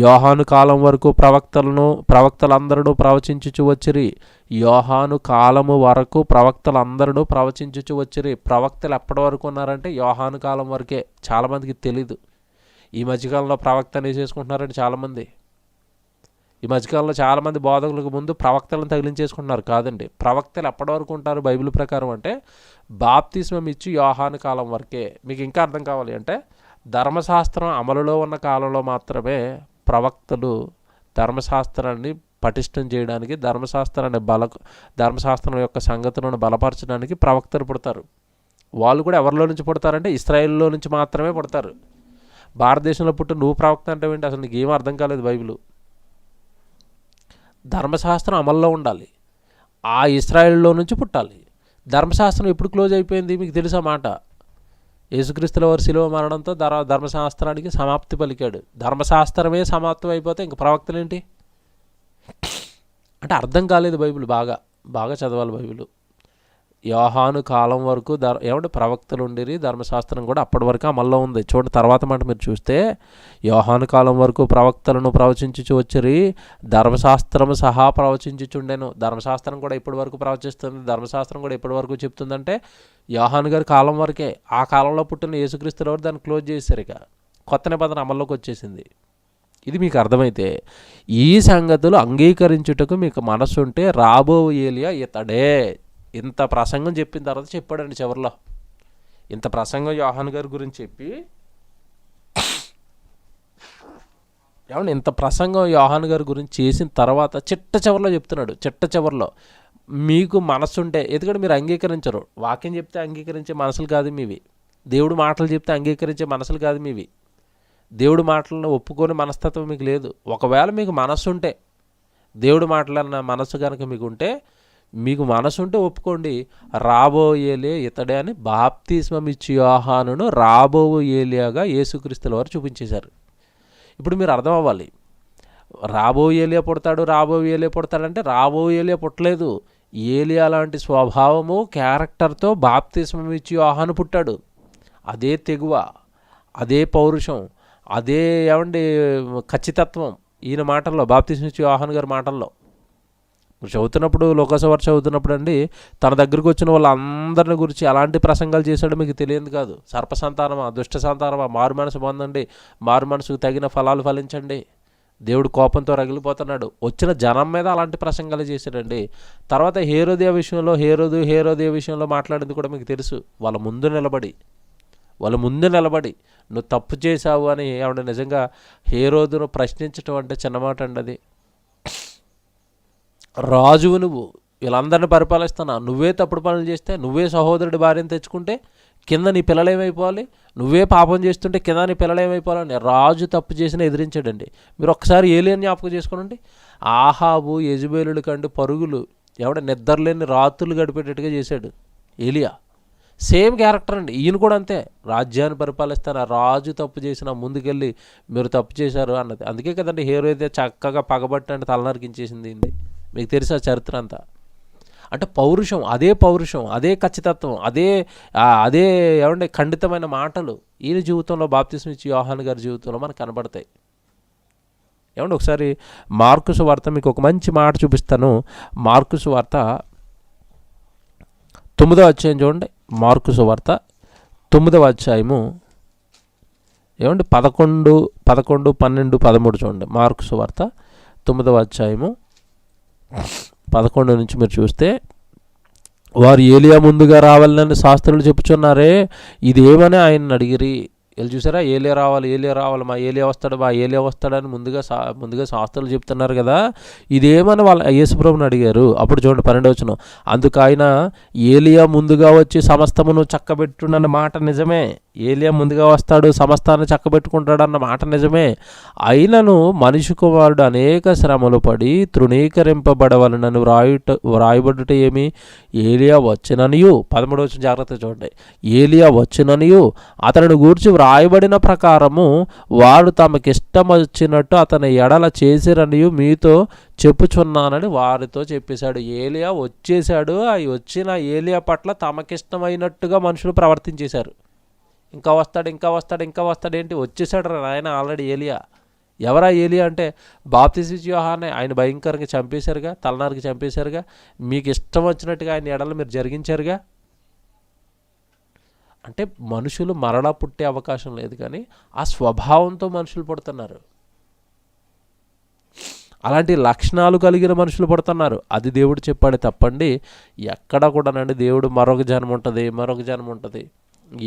యోహాను కాలం వరకు ప్రవక్తలందరూ ప్రవచించుచు వచ్చిరి. యోహాను కాలము వరకు ప్రవక్తలందరూ ప్రవచించుచు వచ్చిరి. ప్రవక్తలు ఎప్పటి వరకు ఉన్నారంటే యోహాను కాలం వరకే. చాలామందికి తెలీదు. ఈ మధ్యకాలంలో ప్రవక్త వేసేసుకుంటున్నారంటే చాలామంది. ఈ మధ్యకాలంలో చాలామంది బోధకులకు ముందు ప్రవక్తలను తగిలించేసుకుంటున్నారు. కాదండి, ప్రవక్తలు ఎప్పటి వరకు ఉంటారు బైబిల్ ప్రకారం అంటే బాప్తిస్మం ఇచ్చి యోహాను కాలం వరకే. మీకు ఇంకా అర్థం కావాలి అంటే ధర్మశాస్త్రం అమలులో ఉన్న కాలంలో మాత్రమే ప్రవక్తలు ధర్మశాస్త్రాన్ని పటిష్టం చేయడానికి, ధర్మశాస్త్రం యొక్క సంగతులను బలపరచడానికి ప్రవక్తలు పుడతారు. వాళ్ళు కూడా ఎవరిలో నుంచి పుడతారంటే ఇశ్రాయేల్లో నుంచి మాత్రమే పుడతారు. భారతదేశంలో పుట్టి నువ్వు ప్రవక్త అంటే ఏంటి? అసలు నీకు ఏం అర్థం కాలేదు. బైబిల్ ధర్మశాస్త్రం అమల్లో ఉండాలి, ఆ ఇశ్రాయేల్లో నుంచి పుట్టాలి. ధర్మశాస్త్రం ఎప్పుడు క్లోజ్ అయిపోయింది మీకు తెలుసా మాట? యేసుక్రీస్తుల వారి శిలువ మరణంతో ధర్మశాస్త్రానికి సమాప్తి పలికాడు. ధర్మశాస్త్రమే సమాప్తం అయిపోతే ఇంక ప్రవక్తలు ఏంటి అంటే అర్థం కాలేదు. బైబిల్ బాగా చదవాలి. బైబిల్ యోహాను కాలం వరకు ఏమంటే ప్రవక్తలు ఉండిరి, ధర్మశాస్త్రం కూడా అప్పటి వరకు అమల్లో ఉంది. చూడండి తర్వాత మాట మీరు చూస్తే యోహాను కాలం వరకు ప్రవక్తలను ప్రవచించుచు వచ్చిరి, ధర్మశాస్త్రము సహా ప్రవచించుచుండెను. ధర్మశాస్త్రం కూడా ఇప్పటి వరకు ప్రవచిస్తుంది. ధర్మశాస్త్రం కూడా ఇప్పటి వరకు చెప్తుందంటే యోహాను గారి కాలం వరకే. ఆ కాలంలో పుట్టిన యేసుక్రీస్తు వారు దాన్ని క్లోజ్ చేశారు. ఇక కొత్త నిబంధన అమల్లోకి వచ్చేసింది. ఇది మీకు అర్థమైతే ఈ సంగతులు అంగీకరించుటకు మీకు మనసు ఉంటే రాబో ఏలియా ఇతడే. ఇంత ప్రసంగం చెప్పిన తర్వాత చెప్పాడండి చివరిలో. ఇంత ప్రసంగం యోహాను గారి గురించి చెప్పి ఏమంటే ఇంత ప్రసంగం యోహాను గారి గురించి చేసిన తర్వాత చివరిలో చెప్తున్నాడు. చివరిలో మీకు మనసు ఉంటే, ఎందుకంటే మీరు అంగీకరించరు. వాక్యం చెప్తే అంగీకరించే మనసులు కాదు మీవి, దేవుడు మాటలు చెప్తే అంగీకరించే మనసులు కాదు మీవి. దేవుడి మాటలను ఒప్పుకొని మనస్తత్వం మీకు లేదు. ఒకవేళ మీకు మనస్సు ఉంటే, దేవుడి మాటలన్న మనస్సు కనుక మీకు ఉంటే, మీకు మనసు ఉంటే ఒప్పుకోండి, రాబోయేలే ఇతడే అని బాప్తిస్మం ఇచ్చి యోహానును రాబోయేలియాగా యేసుక్రీస్తుల వారు చూపించేశారు. ఇప్పుడు మీరు అర్థం అవ్వాలి, రాబోయేలియా పుడతాడంటే రాబోయేలియా పుట్టలేదు. ఏలియా లాంటి స్వభావము క్యారెక్టర్తో బాప్తిస్మం ఇచ్చి యోహాను పుట్టాడు. అదే తెగువ, అదే పౌరుషం, అదే ఖచ్చితత్వం ఈయన మాటల్లో, బాప్తిస్మం ఇచ్చి యోహాను గారి మాటల్లో. చదువుతున్నప్పుడు లోకసభ చదువుతున్నప్పుడు అండి, తన దగ్గరకు వచ్చిన వాళ్ళందరిని గురించి అలాంటి ప్రసంగాలు చేశాడో మీకు తెలియదు కాదు. సర్పసంతానమా, దుష్ట సంతానమా, మారు మనసు పొందండి, మారు మనసుకు తగిన ఫలాలు ఫలించండి, దేవుడు కోపంతో రగిలిపోతున్నాడు. వచ్చిన జనం మీద అలాంటి ప్రసంగాలు చేశాడండి. తర్వాత హేరోదియా విషయంలో మాట్లాడింది కూడా మీకు తెలుసు. వాళ్ళ ముందు నిలబడి నువ్వు తప్పు చేశావు అని నిజంగా హేరోదును ప్రశ్నించటం అంటే చిన్నమాట అండి. అది రాజువు, నువ్వు వీళ్ళందరినీ పరిపాలిస్తున్నా, నువ్వే తప్పుడు పనులు చేస్తే, నువ్వే సహోదరుడి భార్యను తెచ్చుకుంటే కింద నీ పిల్లలు ఏమైపోవాలి, నువ్వే పాపం చేస్తుంటే కింద నీ పిల్లలు ఏమైపోవాలని రాజు తప్పు చేసిన ఎదిరించాడండి. మీరు ఒక్కసారి ఏలియా జ్ఞాపకం చేసుకోనండి. ఆహాబు యెజబెలు కంటే పరుగులు నిద్రలేని రాత్రులు గడిపేటట్టుగా చేశాడు ఏలియా. సేమ్ క్యారెక్టర్ అండి. ఈయన కూడా అంతే, రాజ్యాన్ని పరిపాలిస్తాను, రాజు తప్పు చేసిన ముందుకెళ్ళి మీరు తప్పు చేశారు అన్నది. అందుకే కదండి హీరో అయితే చక్కగా పగబట్టి అంటే తలనరికించేసింది. మీకు తెలుసా చరిత్ర అంతా. అంటే పౌరుషం, అదే ఖచ్చితత్వం, అదే ఖండితమైన మాటలు ఈయన జీవితంలో, బాప్తిస్మం ఇచ్చి యోహాను గారి జీవితంలో మనకు కనబడతాయి. ఒకసారి మార్కు సువార్త మీకు ఒక మంచి మాట చూపిస్తాను. మార్కు సువార్త 9వ అధ్యాయం చూడండి. మార్కు సువార్త 9వ అధ్యాయము 11, 12, 12, 13 చూడండి. మార్కు సువార్త 9వ అధ్యాయము 11 నుంచి మీరు చూస్తే, వారు ఏలియా ముందుగా రావాలని శాస్త్రులు చెప్పుచున్నారే, ఇదేమని ఆయన అడిగిరి. వీళ్ళు చూసారా, ఏలియా రావాలి, మా ఏలియా వస్తాడని ముందుగా శాస్త్రులు చెప్తున్నారు కదా, ఇదేమని వాళ్ళ యేసుప్రభుని అడిగారు. అప్పుడు చూడండి 12వ వచనం, అందుకు ఆయన ఏలియా ముందుగా వచ్చి సమస్తమును చక్కబెట్టునన్న మాట నిజమే. ఏలియా ముందుగా వస్తాడు, సమస్తాన్ని చక్కబెట్టుకుంటాడన్న మాట నిజమే. అయినను మనిషి కుమారుడు అనేక శ్రమలు పడి తృణీకరింపబడవలనని వ్రాయబడుట ఏమి, ఏలియా వచ్చిననియు. 13వ వచనం జాగ్రత్త చూడండి, ఏలియా వచ్చిననియు అతనిని గూర్చి వ్రాయబడిన ప్రకారము వాడు తమకిష్టం వచ్చినట్టు అతని ఎడల చేసిరనియు మీతో చెప్పుచున్నానని వారితో చెప్పేశాడు. ఏలియా వచ్చేశాడు, అవి వచ్చిన ఏలియా పట్ల తమకిష్టమైనట్టుగా మనుషులు ప్రవర్తించేశారు. ఇంకా వస్తాడు ఏంటి, వచ్చేసాడు ఆయన ఆల్రెడీ ఏలియా. ఎవరా ఏలియా అంటే బాప్తిస్మం ఇచ్చి యోహానే. ఆయన భయంకరంగా చంపేశారుగా, తలనారికి చంపేశారుగా, మీకు ఇష్టం వచ్చినట్టుగా ఆయన ఎడలు మీరు జరిగించారుగా. అంటే మనుషులు మరలా పుట్టే అవకాశం లేదు, కానీ ఆ స్వభావంతో మనుషులు పుడుతున్నారు. అలాంటి లక్షణాలు కలిగిన మనుషులు పుడుతున్నారు. అది దేవుడు చెప్పాడు తప్పండి ఎక్కడ కూడానండి దేవుడు మరొక జన్మ ఉంటుంది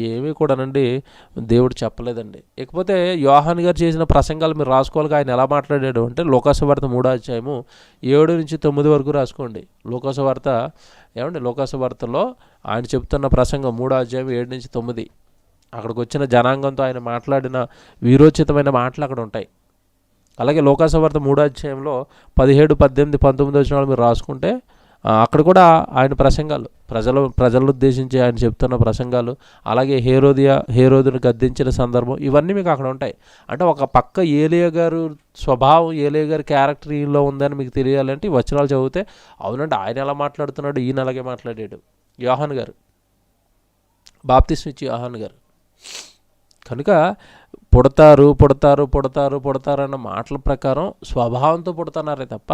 ఏమీ కూడానండి దేవుడు చెప్పలేదండి. ఇకపోతే యోహాను గారు చేసిన ప్రసంగాలు మీరు రాసుకోవాలి. ఆయన ఎలా మాట్లాడాడు అంటే లోకాసువార్త 3వ అధ్యాయము 7 నుంచి 9 వరకు రాసుకోండి. లోకాసువార్తలో ఆయన చెప్తున్న ప్రసంగం 3వ అధ్యాయం 7 నుంచి 9. అక్కడికి వచ్చిన జనాంగంతో ఆయన మాట్లాడిన వీరోచితమైన మాటలు అక్కడ ఉంటాయి. అలాగే లోకాసువార్త 3వ అధ్యాయంలో 17, 18, 19 వచనాలు మీరు రాసుకుంటే అక్కడ కూడా ఆయన ప్రసంగాలు, ప్రజలను ఉద్దేశించి ఆయన చెప్తున్న ప్రసంగాలు, అలాగే హేరోదును గద్దించిన సందర్భం, ఇవన్నీ మీకు అక్కడ ఉంటాయి. అంటే ఒక పక్క ఏలియా గారు స్వభావం, ఏలియా గారి క్యారెక్టర్ ఈయనలో ఉందని మీకు తెలియాలంటే ఈ వచనాలు చదివితే అవునండి ఆయన ఎలా మాట్లాడుతున్నాడు, ఈయన అలాగే మాట్లాడాడు యోహాను గారు, బాప్తిస్మం ఇచ్చి యోహాను గారు. కనుక పుడతారు అన్న మాటల ప్రకారం స్వభావంతో పుడుతున్నారే తప్ప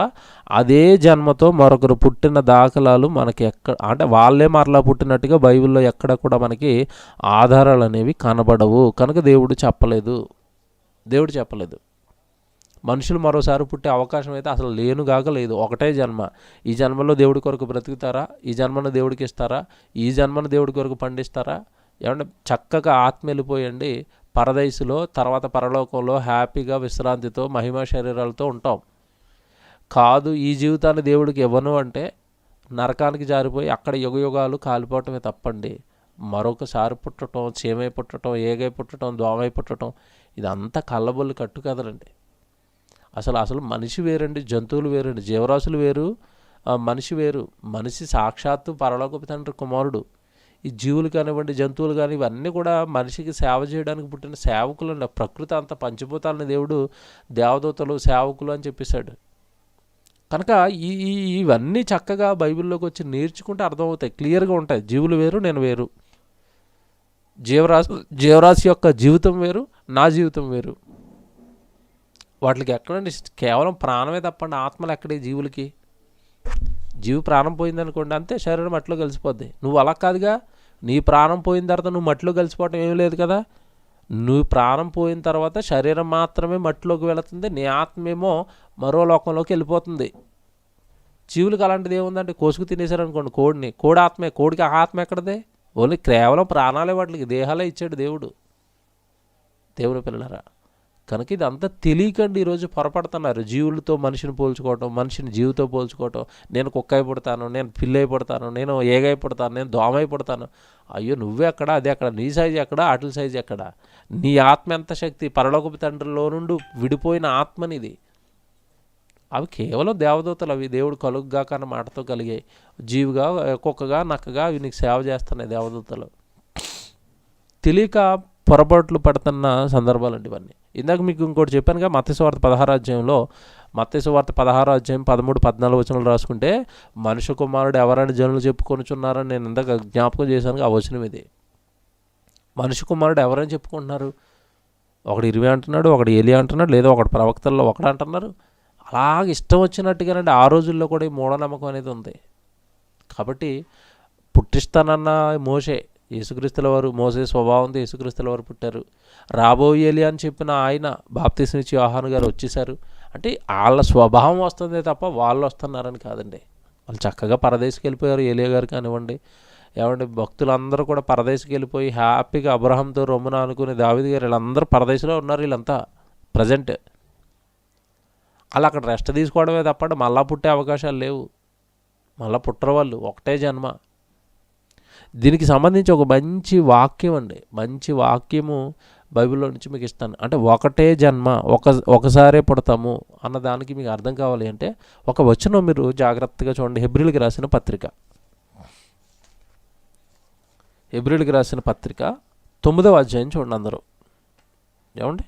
అదే జన్మతో మరొకరు పుట్టిన దాఖలాలు మనకి అంటే వాళ్ళే మరలా పుట్టినట్టుగా బైబిల్లో ఎక్కడ కూడా మనకి ఆధారాలు అనేవి కనబడవు. కనుక దేవుడు చెప్పలేదు. మనుషులు మరోసారి పుట్టే అవకాశం అయితే అసలు లేనుగాక లేదు. ఒకటే జన్మ. ఈ జన్మలో దేవుడి కొరకు బ్రతుకుతారా, ఈ జన్మను దేవుడికి ఇస్తారా, ఈ జన్మను దేవుడి కొరకు పండిస్తారా? చక్కగా ఆత్మ వెళ్ళిపోయండి పరదైసులో, తర్వాత పరలోకంలో హ్యాపీగా విశ్రాంతితో మహిమ శరీరాలతో ఉంటాం. కాదు ఈ జీవితాన్ని దేవుడికి ఇవ్వను అంటే నరకానికి జారిపోయి అక్కడ యుగయుగాలు కాలిపోవటమే తప్పండి. మరొకసారి పుట్టడం, చీమై పుట్టడం, ఏగై పుట్టడం, దోమై పుట్టడం ఇదంతా కళ్ళబొల్లి కట్టు కదలండి. అసలు మనిషి వేరండి, జంతువులు వేరండి, జీవరాశులు వేరు, మనిషి వేరు. మనిషి సాక్షాత్తు పరలోకపు తండ్రి కుమారుడు. ఈ జీవులు కానివ్వండి, జంతువులు కానీ, ఇవన్నీ కూడా మనిషికి సేవ చేయడానికి పుట్టిన సేవకులు. ప్రకృతి అంతా పంచిపోతాలని దేవుడు దేవదూతలు సేవకులు అని చెప్పేశాడు. కనుక ఇవన్నీ చక్కగా బైబిల్లోకి వచ్చి నేర్చుకుంటే అర్థమవుతాయి, క్లియర్గా ఉంటాయి. జీవులు వేరు, నేను వేరు. జీవరాశి యొక్క జీవితం వేరు, నా జీవితం వేరు. వాటికి ఎక్కడండి కేవలం ప్రాణమే తప్పండి, ఆత్మలు ఎక్కడే జీవులకి. జీవి ప్రాణం పోయిందనుకోండి అంతే, శరీరం మట్టిలో కలిసిపోద్ది. నువ్వు అలా కాదుగా, నీ ప్రాణం పోయిన తర్వాత నువ్వు మట్టిలో కలిసిపోవటం ఏమీ లేదు కదా. నువ్వు ప్రాణం పోయిన తర్వాత శరీరం మాత్రమే మట్టిలోకి వెళుతుంది, నీ ఆత్మేమో మరో లోకంలోకి వెళ్ళిపోతుంది. జీవులకు అలాంటిది ఏముందంటే, కోసుకు తినేశారనుకోండి కోడిని, కోడి ఆత్మే, కోడికి ఆత్మ ఎక్కడదే? ఓన్లీ కేవలం ప్రాణాలే, వాటికి దేహాలే ఇచ్చాడు దేవుడు. దేవుని పిల్లలారా, కనుక ఇదంతా తెలియకండి ఈరోజు పొరపడుతున్నారు. జీవులతో మనిషిని పోల్చుకోవటం, మనిషిని జీవితో పోల్చుకోవటం. నేను కుక్క అయి పుడతాను, నేను పిల్లి అయి పుడతాను, నేను ఏగై పుడతాను, నేను దోమ అయి పుడతాను. అయ్యో నువ్వే ఎక్కడ, అది ఎక్కడ, నీ సైజు ఎక్కడ, అటుల సైజు ఎక్కడ? నీ ఆత్మ ఎంత శక్తి, పరలోకపు తండ్రిలో నుండి విడిపోయిన ఆత్మనిది. అవి కేవలం దేవదూతలు, అవి దేవుడు కలుగ్గా కన్న మాటతో కలిగాయి. జీవిగా, కుక్కగా, నక్కగా అవి నీకు సేవ చేస్తున్నాయి దేవదూతలు. తెలియక పొరపాట్లు పడుతున్న సందర్భాలండి ఇవన్నీ. ఇందాక మీకు ఇంకోటి చెప్పానుగా, మత్తయి సువార్త 16వ అధ్యాయంలో, మత్తయి సువార్త 16వ అధ్యాయం 13-14 వచనాలు రాసుకుంటే, మనుష్య కుమారుడు ఎవరైనా జనులు చెప్పుకొనుచున్నారని నేను ఇందాక జ్ఞాపకం చేశాను. ఆ వచనం ఇది. మనుష్య కుమారుడు ఎవరైనా చెప్పుకుంటున్నారు. ఒకడు ఇర్మియా అంటున్నాడు, ఒకడు ఏలియా అంటున్నాడు, లేదా ఒకడు ప్రవక్తల్లో ఒకడు అంటున్నారు. అలాగ ఇష్టం వచ్చినట్టుగానండి ఆ రోజుల్లో కూడా ఈ మూఢనమ్మకం అనేది ఉంది. కాబట్టి పుట్టిస్తానన్న మోషే, యేసుక్రీస్తుల వారు, మోసే స్వభావంతో యేసుక్రీస్తుల వారు పుట్టారు. రాబోయేలి అని చెప్పిన ఆయన బాప్తిస్మం ఇచ్చి యోహాను గారు వచ్చేసారు. అంటే వాళ్ళ స్వభావం వస్తుందే తప్ప వాళ్ళు వస్తున్నారని కాదండి. వాళ్ళు చక్కగా పరదేశికి వెళ్ళిపోయారు. ఏలియా గారు కానివ్వండి, ఏమంటే భక్తులందరూ కూడా పరదేశికి వెళ్ళిపోయి హ్యాపీగా అబ్రహాంతో రొమ్మున అనుకుని దావీదు గారు వీళ్ళందరూ పరదేశంలో ఉన్నారు. వీళ్ళంతా ప్రజెంట్ అలా అక్కడ రెస్ట్ తీసుకోవడమే తప్ప మళ్ళా పుట్టే అవకాశాలు లేవు. మళ్ళీ పుట్టరు వాళ్ళు, ఒకటే జన్మ. దీనికి సంబంధించి ఒక మంచి వాక్యం అండి, మంచి వాక్యము బైబిల్లో నుంచి మీకు ఇస్తాను. అంటే ఒకటే జన్మ, ఒకసారే పుడతాము అన్న దానికి మీకు అర్థం కావాలి అంటే ఒక వచనం మీరు జాగ్రత్తగా చూడండి. హెబ్రీయులకు రాసిన పత్రిక, హెబ్రీయులకు రాసిన పత్రిక 9వ అధ్యాయం చూడండి అందరూ. ఏమండి,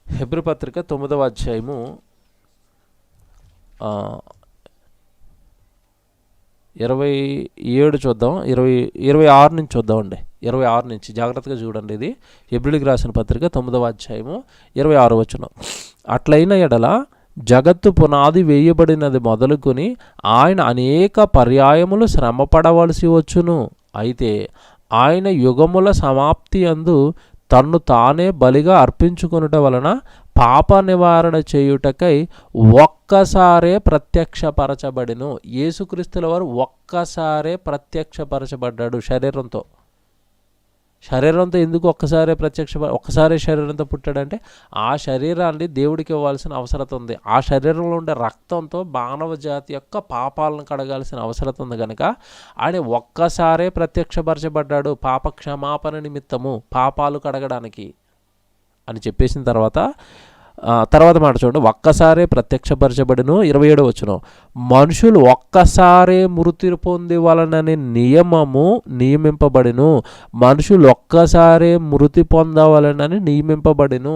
హెబ్రీ పత్రిక 9వ అధ్యాయము 27 చూద్దాం, 26 నుంచి చూద్దామండి. 26 నుంచి జాగ్రత్తగా చూడండి. ఇది హెబ్రీయులకు రాసిన పత్రిక 9వ అధ్యాయము 26వ వచనం. అట్లైన ఎడల జగత్తు పునాది వేయబడినది మొదలుకొని ఆయన అనేక పర్యాయములు శ్రమపడవలసి వచ్చును. అయితే ఆయన యుగముల సమాప్తి యందు తన్ను తానే బలిగా అర్పించుకొనుట వలన పాప నివారణ చేయుటకై ఒక్కసారే ప్రత్యక్షపరచబడిను. యేసుక్రీస్తుల వారు ఒక్కసారే ప్రత్యక్షపరచబడ్డాడు శరీరంతో. శరీరంతో ఎందుకు ఒక్కసారే శరీరంతో పుట్టాడంటే ఆ శరీరాన్ని దేవుడికి ఇవ్వాల్సిన అవసరం ఉంది. ఆ శరీరంలో ఉండే రక్తంతో మానవ జాతి యొక్క పాపాలను కడగాల్సిన అవసరం ఉంది. కనుక ఆయన ఒక్కసారే ప్రత్యక్షపరచబడ్డాడు పాప క్షమాపణ నిమిత్తము, పాపాలు కడగడానికి అని చెప్పేసిన తర్వాత మాట చూడండి. ఒక్కసారే ప్రత్యక్షపరచబడిను. 27వ వచనం. మనుషులు ఒక్కసారే మృతి పొంది వలనని నియమము నియమింపబడిను. మనుషులు ఒక్కసారే మృతి పొందవలనని నియమింపబడిను.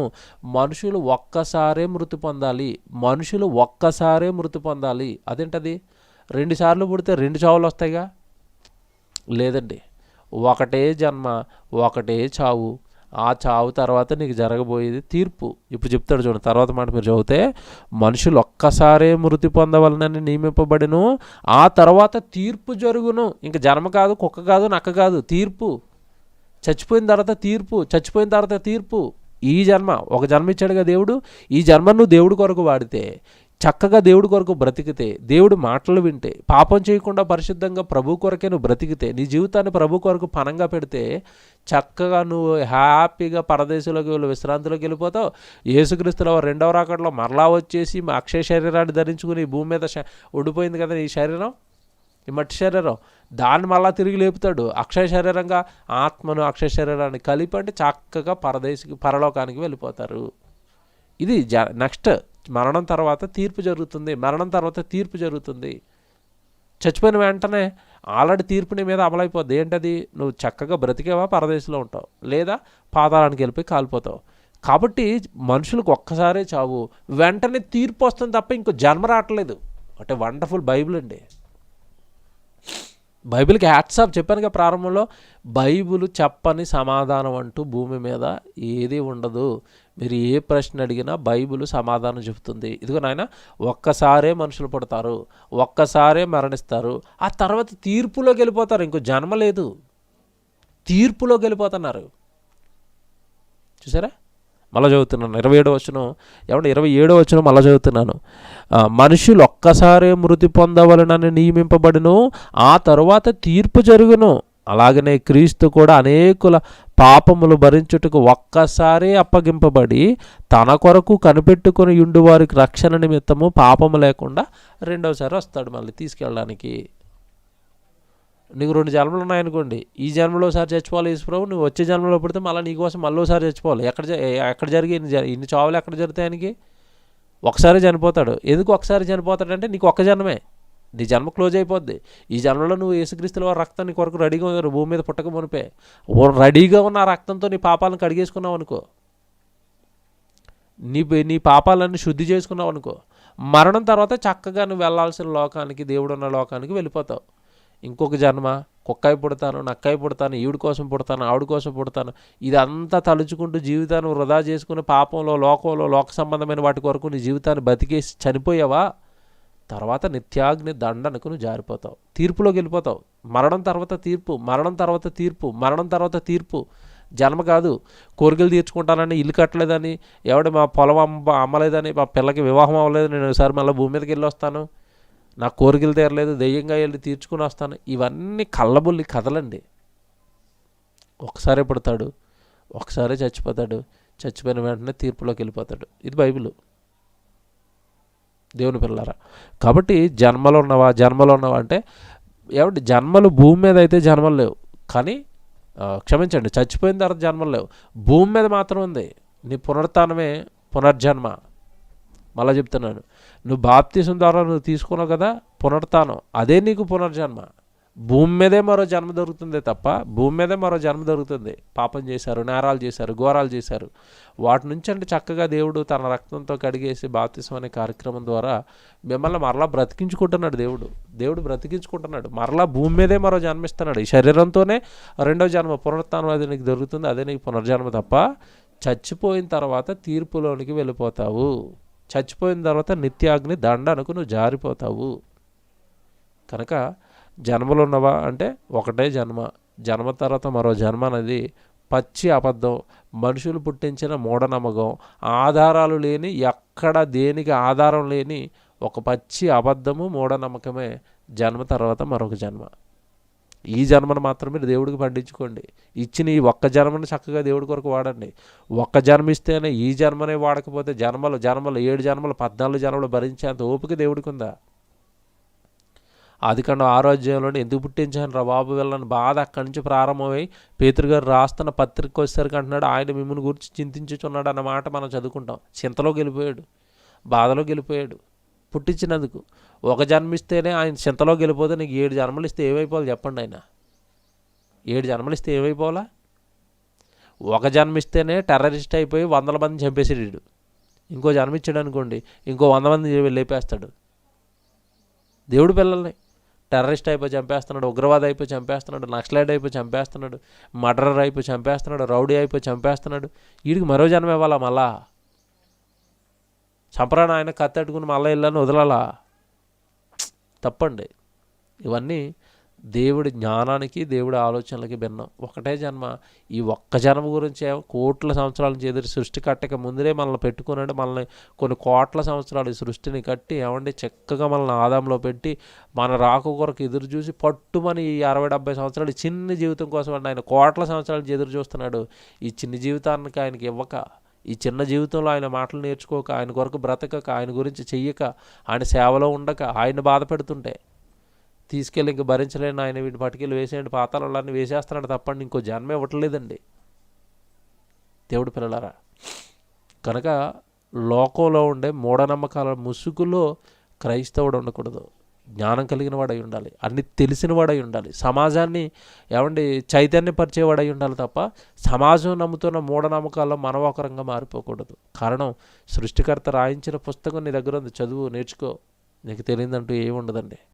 మనుషులు ఒక్కసారే మృతి పొందాలి. మనుషులు ఒక్కసారే మృతి పొందాలి. అదేంటది? 2 సార్లు పుడితే 2 చావులు వస్తాయిగా? లేదండి, ఒకటే జన్మ, ఒకటే చావు. ఆ చావు తర్వాత నీకు జరగబోయేది తీర్పు. ఇప్పుడు చెప్తాడు చూడండి, తర్వాత మాట మీరు చదివితే, మనుషులు ఒక్కసారే మృతి పొందవలనని నియమింపబడిను, ఆ తర్వాత తీర్పు జరుగును. ఇంక జన్మ కాదు, కుక్క కాదు, నక్క కాదు, తీర్పు. చచ్చిపోయిన తర్వాత తీర్పు, చచ్చిపోయిన తర్వాత తీర్పు. ఈ జన్మ, ఒక జన్మ ఇచ్చాడుగా దేవుడు. ఈ జన్మ నువ్వు దేవుడి కొరకు వాడితే, చక్కగా దేవుడి కొరకు బ్రతికితే, దేవుడి మాటలు వింటే, పాపం చేయకుండా పరిశుద్ధంగా ప్రభు కొరకే నువ్వు బ్రతికితే, నీ జీవితాన్ని ప్రభు కొరకు పనంగా పెడితే చక్కగా నువ్వు హ్యాపీగా పరదేశంలోకి వెళ్ళి విశ్రాంతిలోకి వెళ్ళిపోతావు. యేసుక్రీస్తుల 2వ రాకడలో మరలా వచ్చేసి అక్షయ శరీరాన్ని ధరించుకుని భూమి మీద ఉండిపోయింది కదా ఈ శరీరం. ఈ మట్టి శరీరం, దాన్ని మళ్ళా తిరిగి లేపుతాడు. అక్షయ శరీరంగా ఆత్మను అక్షయ శరీరాన్ని కలిపి అంటే చక్కగా పరలోకానికి వెళ్ళిపోతారు. ఇది నెక్స్ట్ మరణం తర్వాత తీర్పు జరుగుతుంది. మరణం తర్వాత తీర్పు జరుగుతుంది. చచ్చిపోయిన వెంటనే ఆల్రెడీ తీర్పు నీ మీద అమలైపోద్ది. ఏంటది? నువ్వు చక్కగా బ్రతికేవా పరదేశంలో ఉంటావు, లేదా పాతాళానికి వెళ్ళిపోయి కాలిపోతావు. కాబట్టి మనుషులకు ఒక్కసారే చావు, వెంటనే తీర్పు వస్తుంది తప్ప ఇంకో జన్మ రావట్లేదు. అంటే వండర్ఫుల్ బైబిల్ అండి. బైబిల్కి హ్యాట్స్ ఆఫ్. చెప్పానుగా ప్రారంభంలో, బైబిల్ చెప్పని సమాధానం అంటూ భూమి మీద ఏది ఉండదు. మీరు ఏ ప్రశ్న అడిగినా బైబిల్ సమాధానం చెబుతుంది. ఇదిగో నాయన, ఒక్కసారే మనుషులు పుడతారు, ఒక్కసారే మరణిస్తారు, ఆ తర్వాత తీర్పులోకి వెళ్ళిపోతారు. ఇంకో జన్మ లేదు, తీర్పులోకి వెళ్ళిపోతున్నారు. చూసారా? మళ్ళీ చదువుతున్నాను 27వ వచనం. ఏమంటే 27వ వచనం మళ్ళీ చదువుతున్నాను. మనుషులు ఒక్కసారే మృతి పొందవలనని నియమింపబడును, ఆ తరువాత తీర్పు జరుగును. అలాగనే క్రీస్తు కూడా అనేకుల పాపములు భరించుటకు ఒక్కసారి అప్పగింపబడి తన కొరకు కనిపెట్టుకుని యుండు వారికి రక్షణ నిమిత్తము పాపము లేకుండా రెండవసారి వస్తాడు మళ్ళీ తీసుకెళ్ళడానికి. నీకు 2 జన్మలు ఉన్నాయనుకోండి, ఈ జన్మలో ఒకసారి చచ్చిపోవాలి యేసుప్రభు, నువ్వు వచ్చే జన్మలో పడితే మళ్ళీ నీకోసం మళ్ళీ ఒకసారి చచ్చిపోవాలి. ఎక్కడ జరిగి ఇన్ని చావులు ఎక్కడ జరుగుతాయి? ఆయనకి ఒకసారి చనిపోతాడు. ఎందుకు ఒకసారి చనిపోతాడంటే నీకు ఒక్క జన్మే, నీ జన్మ క్లోజ్ అయిపోద్ది. ఈ జన్మలో నువ్వు యేసుక్రీస్తుల వారి రక్తం నీ కొరకు రెడీగా ఉన్నారు. భూమి మీద పుట్టక మునిపే రెడీగా ఉన్న ఆ రక్తంతో నీ పాపాలను కడిగేసుకున్నావు అనుకో, నీ పాపాలన్నీ శుద్ధి చేసుకున్నావు అనుకో, మరణం తర్వాత చక్కగా నువ్వు వెళ్ళాల్సిన లోకానికి, దేవుడున్న లోకానికి వెళ్ళిపోతావు. ఇంకొక జన్మ, కుక్కాయి పుడతాను, నక్కాయి పుడతాను, ఈవిడి కోసం పుడతాను, ఆవిడ కోసం పుడతాను, ఇదంతా తలుచుకుంటూ జీవితాన్ని వృధా చేసుకుని పాపంలో, లోకంలో, లోక సంబంధమైన వాటి కొరకు నీ జీవితాన్ని బతికేసి చనిపోయావా, తర్వాత నిత్యాగ్ని దండనకు నువ్వు జారిపోతావు, తీర్పులోకి వెళ్ళిపోతావు. మరణం తర్వాత తీర్పు, మరణం తర్వాత తీర్పు, మరణం తర్వాత తీర్పు. జన్మ కాదు, కోరికలు తీర్చుకుంటానని, ఇల్లు కట్టలేదని, ఎవడ మా పొలం అమ్మలేదని, మా పిల్లకి వివాహం అవ్వలేదు, నేను ఒకసారి మళ్ళీ భూమి మీదకి వెళ్ళి వస్తాను, నా కోరికలు తీరలేదు, దెయ్యంగా వెళ్ళి తీర్చుకుని వస్తాను, ఇవన్నీ కళ్ళబుల్లి కథలండి. ఒకసారే పుడతాడు, ఒకసారే చచ్చిపోతాడు, చచ్చిపోయిన వెంటనే తీర్పులోకి వెళ్ళిపోతాడు. ఇది బైబిల్. దేవుని పిల్లలారా, కాబట్టి జన్మలు ఉన్నవా అంటే ఏమంటే జన్మలు భూమి మీద అయితే జన్మలు లేవు, కానీ క్షమించండి, చచ్చిపోయిన తర్వాత జన్మలు లేవు, భూమి మీద మాత్రం ఉంది. నీ పునరుత్థానమే పునర్జన్మ. మళ్ళీ చెప్తున్నాను, నువ్వు బాప్తిసం ద్వారా నువ్వు తీసుకున్నావు కదా పునరుత్థానం, అదే నీకు పునర్జన్మ. భూమి మీదే మరో జన్మ దొరుకుతుంది తప్ప, భూమి మీదే మరో జన్మ దొరుకుతుంది. పాపం చేశారు, నేరాలు చేశారు, ఘోరాలు చేశారు, వాటి నుంచి అంటే చక్కగా దేవుడు తన రక్తంతో కడిగేసి బాప్తిసం అనే కార్యక్రమం ద్వారా మిమ్మల్ని మరలా బ్రతికించుకుంటున్నాడు. దేవుడు బ్రతికించుకుంటున్నాడు. మరలా భూమి మీదే మరో జన్మిస్తున్నాడు. ఈ శరీరంతోనే రెండో జన్మ పునరుత్థానం అది నీకు దొరుకుతుంది, అదే నీకు పునర్జన్మ తప్ప చచ్చిపోయిన తర్వాత తీర్పులోనికి వెళ్ళిపోతావు. చచ్చిపోయిన తర్వాత నిత్యాగ్ని దండనకు నువ్వు జారిపోతావు. కనుక జన్మలు ఉన్నవా అంటే ఒకటే జన్మ, జన్మ తర్వాత మరో జన్మ అనేది పచ్చి అబద్ధం, మనుషులు పుట్టించిన మూఢనమ్మకం, ఆధారాలు లేని, ఎక్కడ దేనికి ఆధారం లేని ఒక పచ్చి అబద్ధము, మూఢనమ్మకమే జన్మ తర్వాత మరొక జన్మ. ఈ జన్మను మాత్రం మీరు దేవుడికి పండించుకోండి. ఇచ్చిన ఈ ఒక్క జన్మను చక్కగా దేవుడి కొరకు వాడండి. ఒక్క జన్మ ఇస్తేనే, ఈ జన్మనే వాడకపోతే జన్మలు 7 జన్మలు 14 జన్మలు భరించేంత ఓపిక దేవుడికి ఉందా? ఆదికాండం 6వ అధ్యాయంలోనే ఎందుకు పుట్టించాను రా బాబు వెళ్ళని బాధ అక్కడి నుంచి ప్రారంభమై పేతురు గారు రాస్తున్న పత్రిక వచ్చేసరికి అంటున్నాడు, ఆయన మిమ్మల్ని గురించి చింతించుచున్నాడు అన్న మాట మనం చదువుకుంటాం. చింతలోకి వెళ్ళిపోయాడు, బాధలోకి వెళ్ళిపోయాడు పుట్టించినందుకు. ఒక జన్మిస్తేనే ఆయన చింతలోకి వెళ్ళిపోతే నీకు 7 జన్మలు ఇస్తే ఏమైపోవాలి చెప్పండి? ఆయన 7 జన్మలు ఇస్తే ఏమైపోవాలా? ఒక జన్మిస్తేనే టెర్రరిస్ట్ అయిపోయి 100 మందిని చంపేసాడు. ఇంకో జన్మిచ్చాడు అనుకోండి, ఇంకో 100 మంది లేపేస్తాడు. దేవుడు పిల్లల్ని టెర్రరిస్ట్ అయిపోయి చంపేస్తున్నాడు, ఉగ్రవాది అయిపోయి చంపేస్తున్నాడు, నక్సలైట్ అయిపోయి చంపేస్తున్నాడు, మర్డరర్ అయిపోయి చంపేస్తున్నాడు, రౌడీ అయిపోయి చంపేస్తున్నాడు. వీడికి మరో జన్మ ఇవ్వాలా? మళ్ళా చంపరాని ఆయన కత్తెట్టుకుని మళ్ళీ వెళ్ళని వదలాలా? తప్పండి. ఇవన్నీ దేవుడి జ్ఞానానికి, దేవుడి ఆలోచనలకి భిన్నం. ఒకటే జన్మ. ఈ ఒక్క జన్మ గురించి కోట్ల సంవత్సరాల నుంచి ఎదురు సృష్టి కట్టక ముందరే మనల్ని పెట్టుకున్నాడు. మనల్ని కొన్ని కోట్ల సంవత్సరాలు ఈ సృష్టిని కట్టి ఏమంటే చక్కగా మనల్ని ఆదాంలో పెట్టి మన రాకు కొరకు ఎదురు చూసి పట్టుమని ఈ 60-70 సంవత్సరాలు చిన్న జీవితం కోసం అంటే ఆయన కోట్ల సంవత్సరాల నుంచి ఎదురు చూస్తున్నాడు. ఈ చిన్న జీవితానికి ఆయనకి ఇవ్వక, ఈ చిన్న జీవితంలో ఆయన మాటలు నేర్చుకోక, ఆయన కొరకు బ్రతకక, ఆయన గురించి చెయ్యక, ఆయన సేవలో ఉండక, ఆయన బాధ పెడుతుంటే తీసుకెళ్ళి ఇంక భరించలేని ఆయన వీటిని పట్టుకెళ్ళి వేసేయండి పాతాళాన్ని వేసేస్తున్నాడు తప్పండి ఇంకో జన్మ ఇవ్వట్లేదండి దేవుడి పిల్లలారా. కనుక లోకంలో ఉండే మూఢనమ్మకాల ముసుగులో క్రైస్తవుడు ఉండకూడదు. జ్ఞానం కలిగిన వాడై ఉండాలి, అన్ని తెలిసిన వాడై ఉండాలి, సమాజాన్ని చైతన్యపరిచేవాడై ఉండాలి తప్ప సమాజం నమ్ముతున్న మూఢనమ్మకాల్లో మనం ఒకరంగా మారిపోకూడదు. కారణం, సృష్టికర్త రాయించిన పుస్తకం నీ దగ్గర ఉంది, చదువు, నేర్చుకో, నీకు తెలియదంటూ ఏమి ఉండదండి.